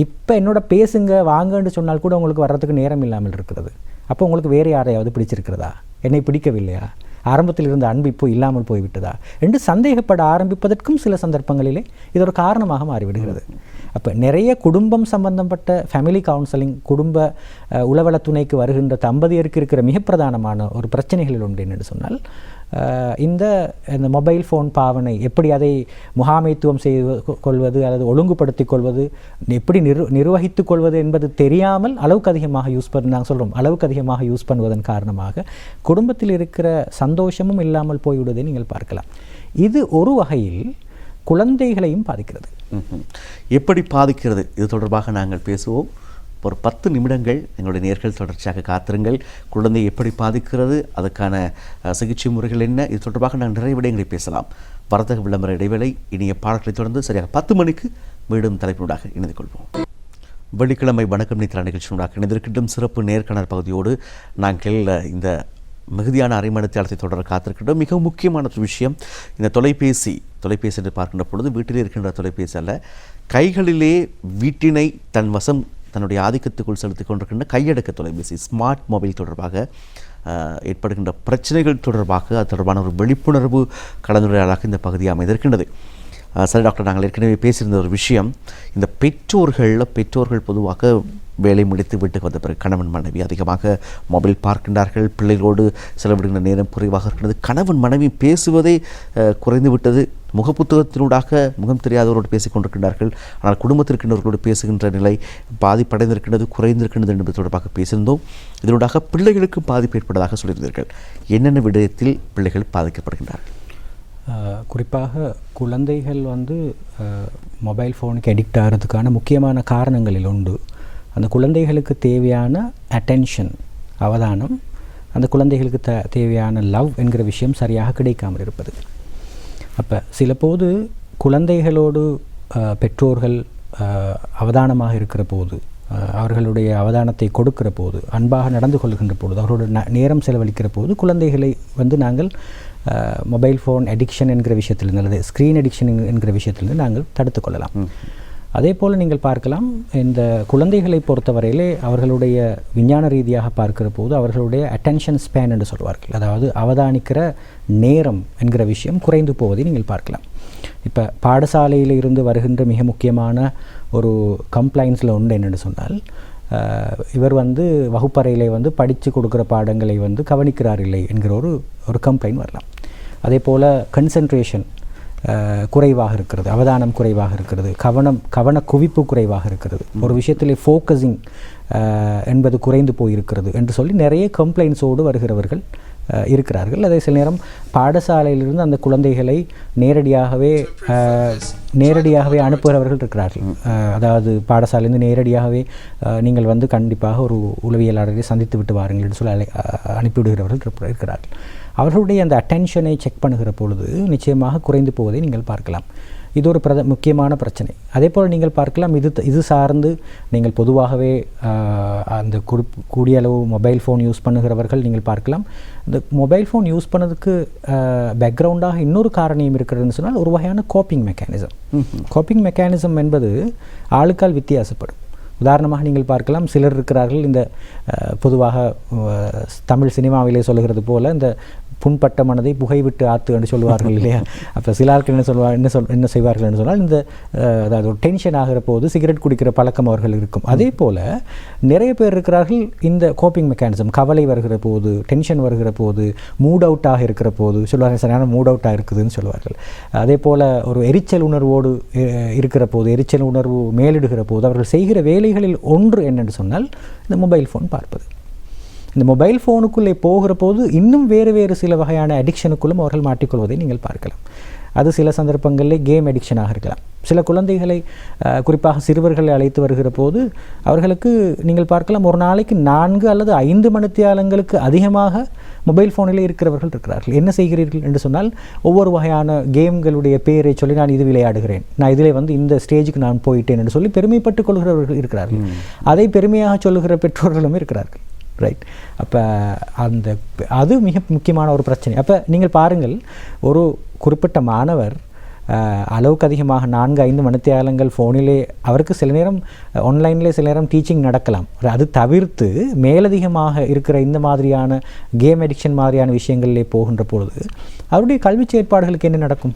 இப்போ என்னோட பேசுங்க வாங்கன்னு சொன்னால் கூட உங்களுக்கு வர்றதுக்கு நேரம் இல்லாமல் இருக்கிறது. அப்போ உங்களுக்கு வேறு யாரையாவது பிடிச்சிருக்கிறதா, என்னை பிடிக்கவில்லையா, ஆரம்பத்தில் இருந்த அன்பு இப்போ இல்லாமல் போய்விட்டதா என்று சந்தேகப்பட ஆரம்பிப்பதற்கும் சில சந்தர்ப்பங்களிலே இது ஒரு காரணமாக மாறிவிடுகிறது. அப்போ நிறைய குடும்பம் சம்பந்தப்பட்ட ஃபேமிலி கவுன்சிலிங், குடும்ப உளவள துணைக்கு வருகின்ற தம்பதியருக்கு இருக்கிற மிக பிரதானமான ஒரு பிரச்சனைகளில் ஒன்று என்னென்னு சொன்னால், இந்த மொபைல் ஃபோன் பாவனை, எப்படி அதை முகாமைத்துவம் செய்து கொள்வது அல்லது ஒழுங்குபடுத்திக் கொள்வது, எப்படி நிர்வகித்துக் கொள்வது என்பது தெரியாமல் அளவுக்கு அதிகமாக நாங்கள் சொல்கிறோம், அளவுக்கு அதிகமாக யூஸ் பண்ணுவதன் காரணமாக குடும்பத்தில் இருக்கிற சந்தோஷமும் இல்லாமல் போய்விடுவதை நீங்கள் பார்க்கலாம். இது ஒரு வகையில் குழந்தைகளையும் பாதிக்கிறது. எப்படி பாதிக்கிறது இது தொடர்பாக நாங்கள் பேசுவோம். ஒரு 10 நிமிடங்கள் எங்களுடைய நேர்கள் தொடர்ச்சியாக காத்திருங்கள். குழந்தை எப்படி பாதிக்கிறது, அதுக்கான சிகிச்சை முறைகள் என்ன, இது தொடர்பாக நாங்கள் நிறைய விடயங்களை பேசலாம். வர்த்தக விளம்பர இடைவேளை, இனிய பாடல்களை தொடர்ந்து சரியாக 10 மணிக்கு மீண்டும் தலைப்பினூடாக இணைந்து கொள்வோம். வெள்ளிக்கிழமை வணக்கம் நித்ரா நிகழ்ச்சியினூடாக இணைந்திருக்கின்ற சிறப்பு நேர்காணல் பகுதியோடு நாங்கள் இந்த மிகுதியான அரைமணித்தியாலத்தை தொடர காத்திருக்கின்றோம். மிக முக்கியமான ஒரு விஷயம், இந்த தொலைபேசி என்று பார்க்கின்ற பொழுது வீட்டிலே இருக்கின்ற தொலைபேசி அல்ல, கைகளிலே வீட்டினை தன் வசம் தன்னுடைய ஆதிக்கத்துக்குள் செலுத்திக் கொண்டிருக்கின்ற கையடக்க தொலைபேசி, ஸ்மார்ட் மொபைல் தொடர்பாக ஏற்படுகின்ற பிரச்சனைகள் தொடர்பாக அது தொடர்பான ஒரு விழிப்புணர்வு கலந்துரையாடலாக இந்த பகுதி அமைந்திருக்கின்றது. சரி டாக்டர், நாங்கள் ஏற்கனவே பேசியிருந்த ஒரு விஷயம், இந்த பெற்றோர்கள் பொதுவாக வேலை முடித்து வீட்டுக்கு வந்த பிறகு கணவன் மனைவி அதிகமாக மொபைல் பார்க்கின்றார்கள். பிள்ளைகளோடு செலவிடுகின்ற நேரம் குறைவாக இருக்கிறது. கணவன் மனைவி பேசுவதே குறைந்து விட்டது. முகப்புத்தகத்தினூடாக முகம் தெரியாதவரோடு பேசிக் கொண்டிருக்கின்றார்கள். ஆனால் குடும்பத்திற்கின்றவர்களோடு பேசுகின்ற நிலை பாதிப்படைந்திருக்கின்றது, குறைந்திருக்கின்றது என்பது தொடர்பாக பேசியிருந்தோம். இதனூடாக பிள்ளைகளுக்கு பாதிப்பு ஏற்பட்டதாக சொல்லியிருந்தீர்கள். என்னென்ன விடயத்தில் பிள்ளைகள் பாதிக்கப்படுகின்றார்கள்? குறிப்பாக குழந்தைகள் மொபைல் ஃபோனுக்கு அடிக்ட் ஆகிறதுக்கான முக்கியமான காரணங்களில் உண்டு. அந்த குழந்தைகளுக்கு தேவையான அட்டென்ஷன், அவதானம், அந்த குழந்தைகளுக்கு தேவையான லவ் என்கிற விஷயம் சரியாக கிடைக்காமல் இருப்பது. அப்போ சில போது குழந்தைகளோடு பெற்றோர்கள் அவதானமாக இருக்கிற போது, அவர்களுடைய அவதானத்தை கொடுக்கிற போது, அன்பாக நடந்து கொள்கின்ற பொழுது, அவரோட நேரம் செலவழிக்கிற போது குழந்தைகளை நாங்கள் மொபைல் ஃபோன் அடிக்ஷன் என்கிற விஷயத்திலிருந்து அல்லது ஸ்க்ரீன் அடிக்ஷன் என்கிற விஷயத்திலிருந்து நாங்கள் தடுத்து கொள்ளலாம். அதே போல் நீங்கள் பார்க்கலாம், இந்த குழந்தைகளை பொறுத்தவரையிலே அவர்களுடைய விஞ்ஞான ரீதியாக பார்க்கிற போது அவர்களுடைய அட்டென்ஷன் ஸ்பேன் என்று சொல்வார்கள். அதாவது அவதானிக்கிற நேரம் என்கிற விஷயம் குறைந்து போவதை நீங்கள் பார்க்கலாம். இப்போ பாடசாலையில் இருந்து வருகின்ற மிக முக்கியமான ஒரு கம்ப்ளைண்ட்ஸில் ஒன்று என்னென்னு சொன்னால், இவர் வகுப்பறையிலே படித்து கொடுக்குற பாடங்களை கவனிக்கிறார் இல்லை என்கிற ஒரு கம்ப்ளைண்ட் வரலாம். அதே போல் கன்சன்ட்ரேஷன் குறைவாக இருக்கிறது, அவதானம் குறைவாக இருக்கிறது, கவன குவிப்பு குறைவாக இருக்கிறது, ஒரு விஷயத்திலே ஃபோக்கஸிங் என்பது குறைந்து போயிருக்கிறது என்று சொல்லி நிறைய கம்ப்ளைண்ட்ஸோடு வருகிறவர்கள் இருக்கிறார்கள். அதே சில நேரம் பாடசாலையிலிருந்து அந்த குழந்தைகளை நேரடியாகவே அனுப்புகிறவர்கள் இருக்கிறார்கள். அதாவது பாடசாலையிலிருந்து நேரடியாகவே நீங்கள் கண்டிப்பாக ஒரு உளவியலாளரை சந்தித்து விட்டு வாருங்கள் என்று சொல்லி அனுப்பிவிடுகிறவர்கள் இருக்கிறார்கள். அவர்களுடைய அந்த அட்டென்ஷனை செக் பண்ணுகிற பொழுது நிச்சயமாக குறைந்து போவதை நீங்கள் பார்க்கலாம். இது ஒரு முக்கியமான பிரச்சனை. அதே போல் நீங்கள் பார்க்கலாம், இது சார்ந்து நீங்கள் பொதுவாகவே அந்த கூடிய அளவு மொபைல் ஃபோன் யூஸ் பண்ணுகிறவர்கள் நீங்கள் பார்க்கலாம். இந்த மொபைல் ஃபோன் யூஸ் பண்ணதுக்கு பேக்ரவுண்டாக இன்னொரு காரணியும் இருக்கிறதுன்னு சொன்னால் ஒரு வகையான கோப்பிங் மெக்கானிசம். கோப்பிங் மெக்கானிசம் என்பது ஆளுக்கால் வித்தியாசப்படும். உதாரணமாக நீங்கள் பார்க்கலாம், சிலர் இருக்கிறார்கள், இந்த பொதுவாக தமிழ் சினிமாவிலே சொல்லுகிறது போல் இந்த புண்பட்ட மனதை புகைவிட்டு ஆத்து என்று சொல்லுவார்கள் இல்லையா? அப்போ சில ஆட்கள் என்ன செய்வார்கள் என்று சொன்னால், இந்த அதாவது ஒரு டென்ஷன் ஆகிற போது சிகரெட் குடிக்கிற பழக்கம் அவர்கள் இருக்கும். அதே போல் நிறைய பேர் இருக்கிறார்கள், இந்த கோப்பிங் மெக்கானிசம், கவலை வருகிற போது, டென்ஷன் வருகிற போது, மூட் அவுட்டாக இருக்கிற போது சொல்லுவார்கள், சரியான மூட் அவுட்டாக இருக்குதுன்னு சொல்லுவார்கள். அதே போல் ஒரு எரிச்சல் உணர்வோடு இருக்கிற போது, எரிச்சல் உணர்வு மேலிடுகிற போது அவர்கள் செய்கிற வேலைகளில் ஒன்று என்னென்னு சொன்னால் இந்த மொபைல் ஃபோன் பார்ப்பது. இந்த மொபைல் ஃபோனுக்குள்ளே போகிற போது இன்னும் வேறு சில வகையான அடிக்ஷனுக்குள்ளும் அவர்கள் மாட்டிக்கொள்வதை நீங்கள் பார்க்கலாம். அது சில சந்தர்ப்பங்களில் கேம் அடிக்ஷனாக இருக்கலாம். சில குழந்தைகளை குறிப்பாக சிறுவர்களை அழைத்து வருகிற போது அவர்களுக்கு நீங்கள் பார்க்கலாம், ஒரு நாளைக்கு 4 அல்லது 5 மணித்தியாலங்களுக்கு அதிகமாக மொபைல் ஃபோனில் இருக்கிறவர்கள் இருக்கிறார்கள். என்ன செய்கிறீர்கள் என்று சொன்னால், ஒவ்வொரு வகையான கேம்களுடைய பேரை சொல்லி நான் இது விளையாடுகிறேன், நான் இதில் இந்த ஸ்டேஜுக்கு நான் போயிட்டேன் என்று சொல்லி பெருமைப்பட்டுக் கொள்கிறவர்கள் இருக்கிறார்கள். அதை பெருமையாக சொல்லுகிற பெற்றோர்களும் இருக்கிறார்கள். ரைட். அப்போ அது மிக முக்கியமான ஒரு பிரச்சனை. அப்போ நீங்கள் பாருங்கள், ஒரு குறிப்பிட்ட மாணவர் அளவுக்கு அதிகமாக 4-5 மணித்தியாலங்கள் ஃபோனிலே, அவருக்கு சில நேரம் ஆன்லைனிலே சில நேரம் டீச்சிங் நடக்கலாம். அது தவிர்த்து மேலதிகமாக இருக்கிற இந்த மாதிரியான கேம் அடிக்ஷன் மாதிரியான விஷயங்களிலே போகின்ற பொழுது அவருடைய கல்வி செயற்பாடுகளுக்கு என்ன நடக்கும்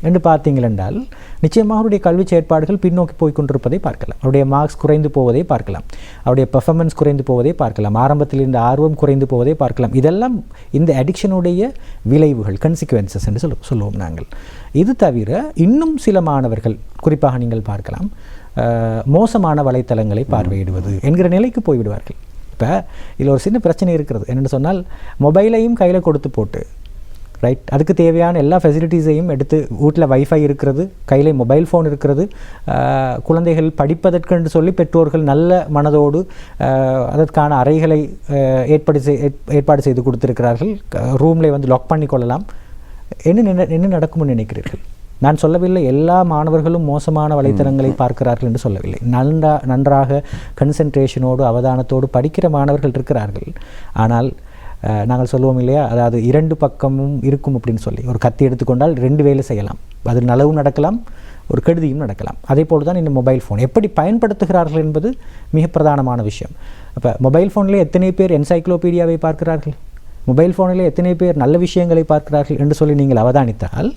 என்று பார்த்தீங்கள் என்றால், நிச்சயமாக அவருடைய கல்வி செயற்பாடுகள் பின்னோக்கி போய்கொண்டிருப்பதை பார்க்கலாம். அவருடைய மார்க்ஸ் குறைந்து போவதை பார்க்கலாம், அவருடைய பெர்ஃபார்மன்ஸ் குறைந்து போவதை பார்க்கலாம், ஆரம்பத்தில் இந்த ஆர்வம் குறைந்து போவதை பார்க்கலாம். இதெல்லாம் இந்த அடிக்ஷனுடைய விளைவுகள், கன்சிக்வன்சஸ் என்று சொல்லுவோம் நாங்கள். இது தவிர இன்னும் சில மாணவர்கள் குறிப்பாக நீங்கள் பார்க்கலாம், மோசமான வலைத்தளங்களை பார்வையிடுவது என்கிற நிலைக்கு போய்விடுவார்கள். இப்போ இதில் ஒரு சின்ன பிரச்சனை இருக்கிறது. என்னென்னு சொன்னால், மொபைலையும் கையில் கொடுத்து போட்டு, ரைட், அதுக்கு தேவையான எல்லா ஃபெசிலிட்டிஸையும் எடுத்து, வீட்டில் வைஃபை இருக்கிறது, கையில் மொபைல் ஃபோன் இருக்கிறது, குழந்தைகள் படிப்பதற்கென்று சொல்லி பெற்றோர்கள் நல்ல மனதோடு அதற்கான அறைகளை ஏற்பாடு செய்து கொடுத்திருக்கிறார்கள். ரூமில் லாக் பண்ணி கொள்ளலாம். என்ன நடக்கும்னு நினைக்கிறீர்கள்? நான் சொல்லவில்லை எல்லா மாணவர்களும் மோசமான வலைத்தளங்களை பார்க்கிறார்கள் என்று சொல்லவில்லை. நன்றாக கன்சன்ட்ரேஷனோடு அவதானத்தோடு படிக்கிற மாணவர்கள் இருக்கிறார்கள். ஆனால் நாங்கள் சொல்லுவோம் இல்லையா, அதாவது 2 பக்கமும் இருக்கும் அப்படின்னு சொல்லி, ஒரு கத்தி எடுத்துக்கொண்டால் 2 வேலை செய்யலாம். அது நலவும் நடக்கலாம், ஒரு கெடுதியும் நடக்கலாம். அதே போல் தான் இந்த மொபைல் ஃபோன் எப்படி பயன்படுத்துகிறார்கள் என்பது மிக பிரதானமான விஷயம். அப்போ மொபைல் ஃபோனில் எத்தனை பேர் என்சைக்ளோபீடியாவை பார்க்கிறார்கள், மொபைல் ஃபோனில் எத்தனை பேர் நல்ல விஷயங்களை பார்க்கிறார்கள் என்று சொல்லி நீங்கள் அவதானித்தால்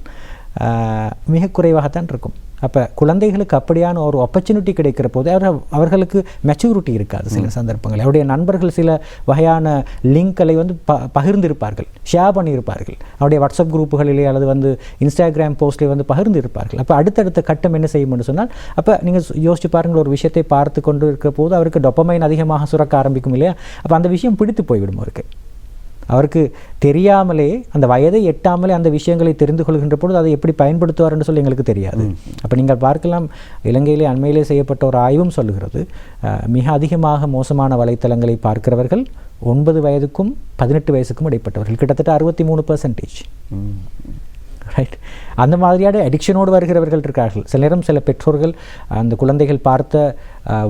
மிக குறைவாகத்தான் இருக்கும். அப்போ குழந்தைகளுக்கு அப்படியான ஒரு ஆப்பர்ச்சுனிட்டி கிடைக்கிற போது அவர்களுக்கு மெச்சூரிட்டி இருக்காது. சில சந்தர்ப்பங்கள் அவருடைய நண்பர்கள் சில வகையான லிங்க்களை வந்து பகிர்ந்திருப்பார்கள், ஷேர் பண்ணியிருப்பார்கள், அவருடைய வாட்ஸ்அப் குரூப்புகளிலே அல்லது வந்து இன்ஸ்டாகிராம் போஸ்ட்லேயே வந்து பகிர்ந்திருப்பார்கள். அப்போ அடுத்தடுத்த கட்டம் என்ன செய்யும்னு சொன்னால், அப்போ நீங்கள் யோசிச்சு பாருங்கள், ஒரு விஷயத்தை பார்த்து கொண்டு இருக்கிற போது அவருக்கு டொபமைன் அதிகமாக சுரக்க ஆரம்பிக்கும் இல்லையா? அப்போ அந்த விஷயம் பிடித்து போய்விடும் அவருக்கு தெரியாமலே, அந்த வயதை எட்டாமலே அந்த விஷயங்களை தெரிந்து கொள்கின்ற பொழுது அதை எப்படி பயன்படுத்துவார்னு சொல்லி எங்களுக்கு தெரியாது. அப்போ நீங்கள் பார்க்கலாம், இலங்கையிலே அண்மையிலே செய்யப்பட்ட ஒரு ஆய்வும் சொல்லுகிறது, மிக அதிகமாக மோசமான வலைத்தளங்களை பார்க்கிறவர்கள் 9 வயதுக்கும் 18 வயசுக்கும் இடைப்பட்டவர்கள், கிட்டத்தட்ட 63%. ரைட். அந்த மாதிரியான அடிக்ஷனோடு வருகிறவர்கள் இருக்கார்கள். சில நேரம் சில பெற்றோர்கள் அந்த குழந்தைகள் பார்த்த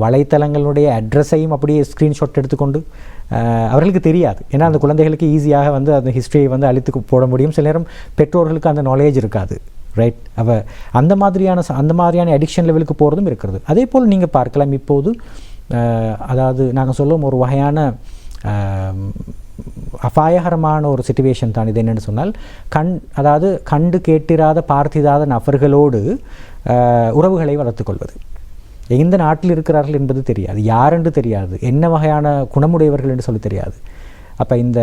வலைத்தளங்களுடைய அட்ரஸையும் அப்படியே ஸ்க்ரீன்ஷாட் எடுத்துக்கொண்டு, அவர்களுக்கு தெரியாது, ஏன்னா அந்த குழந்தைகளுக்கு ஈஸியாக வந்து அந்த ஹிஸ்ட்ரியை வந்து அழித்து போட முடியும். சில நேரம் பெற்றோர்களுக்கு அந்த நாலேஜ் இருக்காது. ரைட். அப்போ அந்த மாதிரியான அடிக்ஷன் லெவலுக்கு போகிறதும் இருக்கிறது. அதே போல் நீங்கள் பார்க்கலாம், இப்போது அதாவது நாங்கள் சொல்லுவோம் ஒரு வகையான அபாயகரமான ஒரு சிச்சுவேஷன் தான் இது. என்னென்னு சொன்னால், அதாவது கண்டு கேட்டிராத பார்த்திராத நபர்களோடு உறவுகளை வளர்த்துக்கொள்வது. எந்த நாட்டில் இருக்கிறார்கள் என்பது தெரியாது, யாரென்று தெரியாது, என்ன வகையான குணமுடையவர்கள் என்று சொல்லி தெரியாது. அப்போ இந்த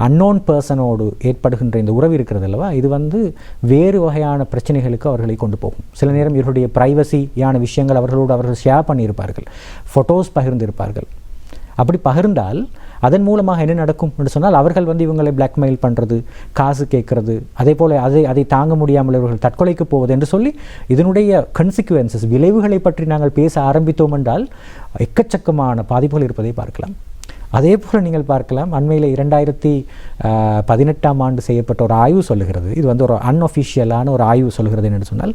அன்னோன் பர்சனோடு ஏற்படுகின்ற இந்த உறவு இருக்கிறது அல்லவா, இது வந்து வேறு வகையான பிரச்சனைகளுக்கு அவர்களை கொண்டு போகும். சில நேரம் இவருடைய ப்ரைவசியான விஷயங்கள் அவர்கள் ஷேர் பண்ணியிருப்பார்கள், ஃபோட்டோஸ் பகிர்ந்திருப்பார்கள். அப்படி பகிர்ந்தால் அதன் மூலமாக என்ன நடக்கும் என்று சொன்னால், அவர்கள் வந்து இவங்களை பிளாக்மெயில் பண்ணுறது, காசு கேட்கறது, அதே போல் அதை தாங்க முடியாமல் இவர்கள் தற்கொலைக்கு போவது என்று சொல்லி இதனுடைய கன்சிக்வன்சஸ், விளைவுகளை பற்றி நாங்கள் பேச ஆரம்பித்தோம் என்றால் எக்கச்சக்கமான பாதிப்புகள் இருப்பதை பார்க்கலாம். அதே போல் நீங்கள் பார்க்கலாம், அண்மையில் 2018ஆம் ஆண்டு செய்யப்பட்ட ஒரு ஆய்வு சொல்லுகிறது, இது வந்து ஒரு அன்அஃபிஷியலான ஒரு ஆய்வு சொல்லுகிறது என்று சொன்னால்,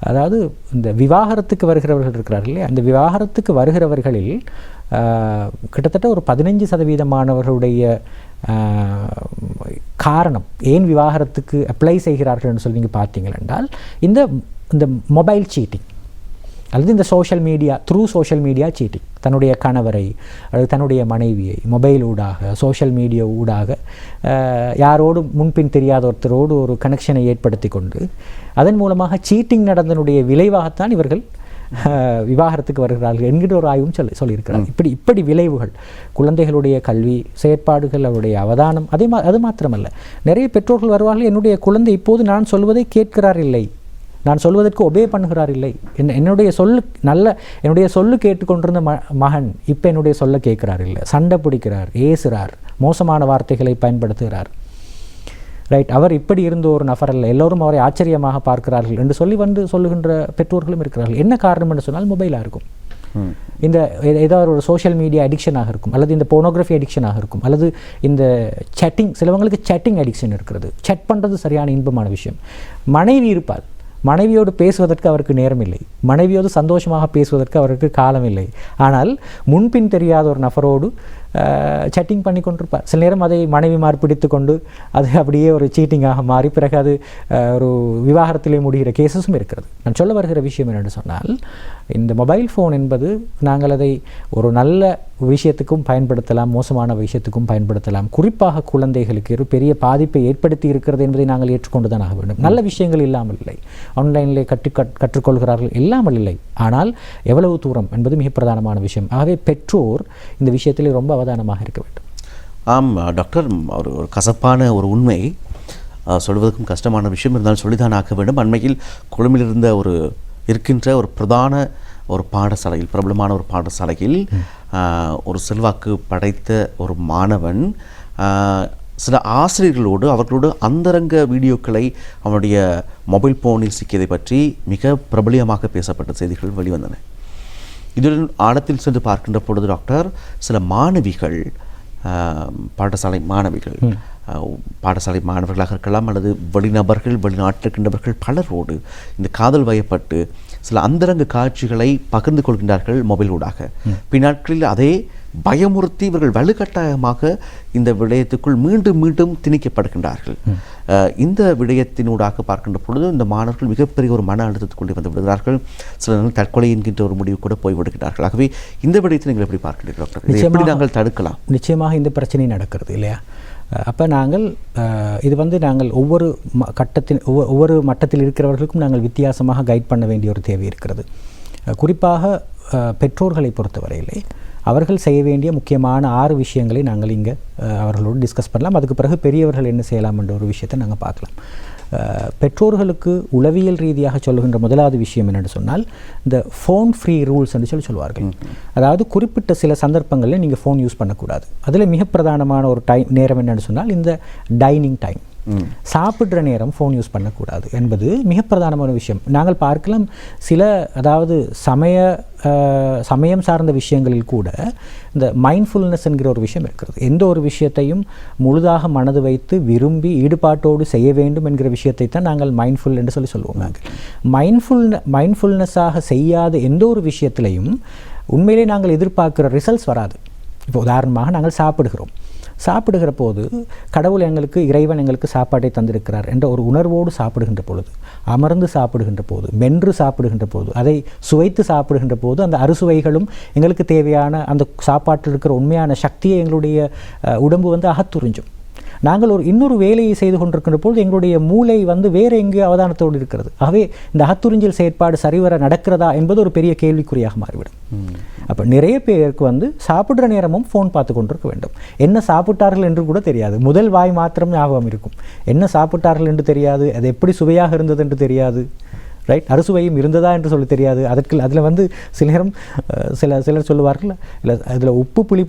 அதாவது இந்த விவாகரத்துக்கு வருகிறவர்கள் இருக்கிறார்கள் இல்லையா, அந்த விவாகரத்துக்கு வருகிறவர்களில் கிட்டத்தட்ட ஒரு 15% காரணம் ஏன் விவாகரத்துக்கு அப்ளை செய்கிறார்கள் என்று சொல்லி நீங்கள் பார்த்தீங்கள் என்றால், இந்த மொபைல் சீட்டிங் அல்லது இந்த சோஷியல் மீடியா சீட்டிங், தன்னுடைய கணவரை அல்லது தன்னுடைய மனைவியை மொபைல் ஊடாக, சோஷியல் மீடியா ஊடாக யாரோடு முன்பின் தெரியாத ஒருத்தரோடு ஒரு கனெக்ஷனை ஏற்படுத்தி கொண்டு அதன் மூலமாக சீட்டிங் நடந்தனுடைய விளைவாகத்தான் இவர்கள் விவாகரத்துக்கு வருகிறார்கள் என்கிற ஒரு ஆய்வும் சொல்லியிருக்கிறார். இப்படி விளைவுகள், குழந்தைகளுடைய கல்வி செயற்பாடுகள், அவருடைய அவதானம், அது மாத்திரமல்ல, நிறைய பெற்றோர்கள் வருவார்கள், என்னுடைய குழந்தை இப்போது நான் சொல்வதை கேட்கிறார் இல்லை, நான் சொல்வதற்கு ஒபே பண்ணுகிறார் இல்லை, என்னுடைய சொல்லு கேட்டுக்கொண்டிருந்த மகன் இப்போ என்னுடைய சொல்ல கேட்கிறார் இல்லை, சண்டை பிடிக்கிறார், ஏசுகிறார், மோசமான வார்த்தைகளை பயன்படுத்துகிறார். ரைட். அவர் இப்படி இருந்த ஒரு நபர் அல்ல, எல்லோரும் அவரை ஆச்சரியமாக பார்க்கிறார்கள் என்று சொல்லுகின்ற பெற்றோர்களும் இருக்கிறார்கள். என்ன காரணம் என்று சொன்னால், மொபைலாக இருக்கும், இந்த ஏதாவது ஒரு சோஷியல் மீடியா அடிக்ஷனாக இருக்கும், அல்லது இந்த போனோகிராஃபி அடிக்ஷனாக இருக்கும், அல்லது இந்த சேட்டிங், சிலவங்களுக்கு சேட்டிங் அடிக்ஷன் இருக்கிறது. சேட் பண்ணுறது சரியான இன்பமான விஷயம். மனைவி இருப்பாள், மனைவியோடு பேசுவதற்கு அவருக்கு நேரம் இல்லை, மனைவியோடு சந்தோஷமாக பேசுவதற்கு அவருக்கு காலம் இல்லை. ஆனால் முன்பின் தெரியாத ஒரு நபரோடு சேட்டிங் பண்ணி கொண்டிருப்பார். சில நேரம் அதை மனைவிமார் பிடித்து கொண்டு அது அப்படியே ஒரு சீட்டிங்காக மாறி பிறகு அது ஒரு விவாகரத்திலே முடிகிற கேசஸும் இருக்கிறது. நான் சொல்ல வருகிற விஷயம் என்னென்னு சொன்னால், இந்த மொபைல் ஃபோன் என்பது நாங்கள் அதை ஒரு நல்ல விஷயத்துக்கும் பயன்படுத்தலாம், மோசமான விஷயத்துக்கும் பயன்படுத்தலாம். குறிப்பாக குழந்தைகளுக்கு ஒரு பெரிய பாதிப்பை ஏற்படுத்தி இருக்கிறது என்பதை நாங்கள் ஏற்றுக்கொண்டு தான் ஆக வேண்டும். நல்ல விஷயங்கள் இல்லாமல் இல்லை, ஆன்லைனிலே கற்றுக்கொள்கிறார்கள் இல்லாமல் இல்லை, ஆனால் எவ்வளவு தூரம் என்பது மிக பிரதானமான விஷயம். ஆகவே பெற்றோர் இந்த விஷயத்திலே ரொம்ப அவதானமாக இருக்க வேண்டும். ஆம் டாக்டர், ஒரு கசப்பான ஒரு உண்மை, சொல்வதற்கும் கஷ்டமான விஷயம் இருந்தாலும் சொல்லித்தான் ஆக்க வேண்டும். அண்மையில் கொழும்பில் இருக்கின்ற ஒரு பிரதான ஒரு பாடசாலையில், பிரபலமான ஒரு பாடசாலையில் ஒரு செல்வாக்கு படைத்த ஒரு மாணவன் சில ஆசிரியர்களோடு அவர்களோடு அந்தரங்க வீடியோக்களை அவனுடைய மொபைல் ஃபோனில் சிக்கியதை பற்றி மிக பிரபலியமாக பேசப்பட்ட செய்திகள் வெளிவந்தன. இதுடன் ஆழத்தில் சென்று பார்க்கின்ற பொழுது டாக்டர், சில மாணவிகள், பாடசாலை மாணவர்களாக இருக்கலாம் அல்லது வெளிநபர்கள், வெளிநாட்டில் இருக்கின்றவர்கள் பலரோடு இந்த காதல் வயப்பட்டு சில அந்தரங்க காட்சிகளை பகிர்ந்து கொள்கின்றார்கள் மொபைல் ஊடாக. பின்னாட்களில் அதே பயமுறுத்தி இவர்கள் வலுக்கட்டாயமாக இந்த விடயத்துக்குள் மீண்டும் மீண்டும் திணிக்கப்படுகின்றார்கள். இந்த விடயத்தினூடாக பார்க்கின்ற பொழுது இந்த மாணவர்கள் மிகப்பெரிய ஒரு மன அழுத்தத்துக்குள்ளே வந்து விடுகிறார்கள். சில நாள் தற்கொலை என்கின்ற ஒரு முடிவு கூட போய்விடுகிறார்கள். ஆகவே இந்த விடயத்தை நீங்கள் எப்படி பார்க்கிறீர்கள் டாக்டர்? எப்படி நாங்கள் தடுக்கலாம்? நிச்சயமாக இந்த பிரச்சனை நடக்கிறது இல்லையா? அப்போ நாங்கள் இது வந்து நாங்கள் ஒவ்வொரு ஒவ்வொரு மட்டத்தில் இருக்கிறவர்களுக்கும் நாங்கள் வித்தியாசமாக கைட் பண்ண வேண்டிய ஒரு தேவை இருக்கிறது. குறிப்பாக பெற்றோர்களை பொறுத்தவரையிலே அவர்கள் செய்ய வேண்டிய முக்கியமான 6 விஷயங்களை நாங்கள் இங்கே அவர்களோடு டிஸ்கஸ் பண்ணலாம். அதுக்கு பிறகு பெரியவர்கள் என்ன செய்யலாம் என்ற ஒரு விஷயத்தை நாங்கள் பார்க்கலாம். பெற்றோர்களுக்கு உளவியல் ரீதியாக சொல்லுகின்ற முதலாவது விஷயம் என்னென்னு சொன்னால் இந்த ஃபோன் ஃப்ரீ ரூல்ஸ் என்று சொல்லுவார்கள். அதாவது குறிப்பிட்ட சில சந்தர்ப்பங்களில் நீங்கள் ஃபோன் யூஸ் பண்ணக்கூடாது. அதில் மிக பிரதானமான ஒரு நேரம் என்னென்னு சொன்னால் இந்த டைனிங் டைம், சாப்பிட்ற நேரம் ஃபோன் யூஸ் பண்ணக்கூடாது என்பது மிக பிரதானமான விஷயம். நாங்கள் பார்க்கலாம் சில அதாவது சமயம் சார்ந்த விஷயங்களில் கூட இந்த மைண்ட்ஃபுல்னஸ் என்கிற ஒரு விஷயம் இருக்கிறது. எந்த ஒரு விஷயத்தையும் முழுதாக மனது வைத்து விரும்பி ஈடுபாட்டோடு செய்ய வேண்டும் என்கிற விஷயத்தை தான் நாங்கள் மைண்ட்ஃபுல் என்று சொல்லுவோம். நாங்கள் மைண்ட்ஃபுல்னஸாக செய்யாத எந்த ஒரு விஷயத்திலையும் உண்மையிலே நாங்கள் எதிர்பார்க்குற ரிசல்ட்ஸ் வராது. இப்போ உதாரணமாக நாங்கள் சாப்பிடுகிற போது கடவுள் இறைவன் எங்களுக்கு சாப்பாட்டை தந்திருக்கிறார் என்ற ஒரு உணர்வோடு சாப்பிடுகின்ற பொழுது, அமர்ந்து சாப்பிடுகின்ற போது, மென்று சாப்பிடுகின்ற போது, அதை சுவைத்து சாப்பிடுகின்ற போது அந்த அறுசுவைகளும் எங்களுக்கு தேவையான அந்த சாப்பாட்டில் இருக்கிற உண்மையான சக்தியை எங்களுடைய உடம்பு வந்து அகத்துறிஞ்சும். நாங்கள் இன்னொரு வேலையை செய்து கொண்டிருக்கின்ற பொழுது எங்களுடைய மூளை வந்து வேறு எங்கேயோ அவதானத்தோடு இருக்கிறது. ஆகவே இந்த அகத்துறிஞ்சல் செயற்பாடு சரிவர நடக்கிறதா என்பது ஒரு பெரிய கேள்விக்குறியாக மாறிவிடும். அப்போ நிறைய பேருக்கு வந்து சாப்பிட்ற நேரமும் ஃபோன் பார்த்து கொண்டிருக்க வேண்டும். என்ன சாப்பிட்டார்கள் என்று கூட தெரியாது. முதல் வாய் மாத்திரம் ஞாபகம் இருக்கும். என்ன சாப்பிட்டார்கள் என்று தெரியாது, அது எப்படி சுவையாக இருந்தது என்று தெரியாது. ரைட், அறுசுவையும் இருந்ததா என்று சொல்லி தெரியாது. அதில் வந்து சில நேரம் சிலர் சொல்லுவார்கள், இல்லை அதில் உப்பு புளி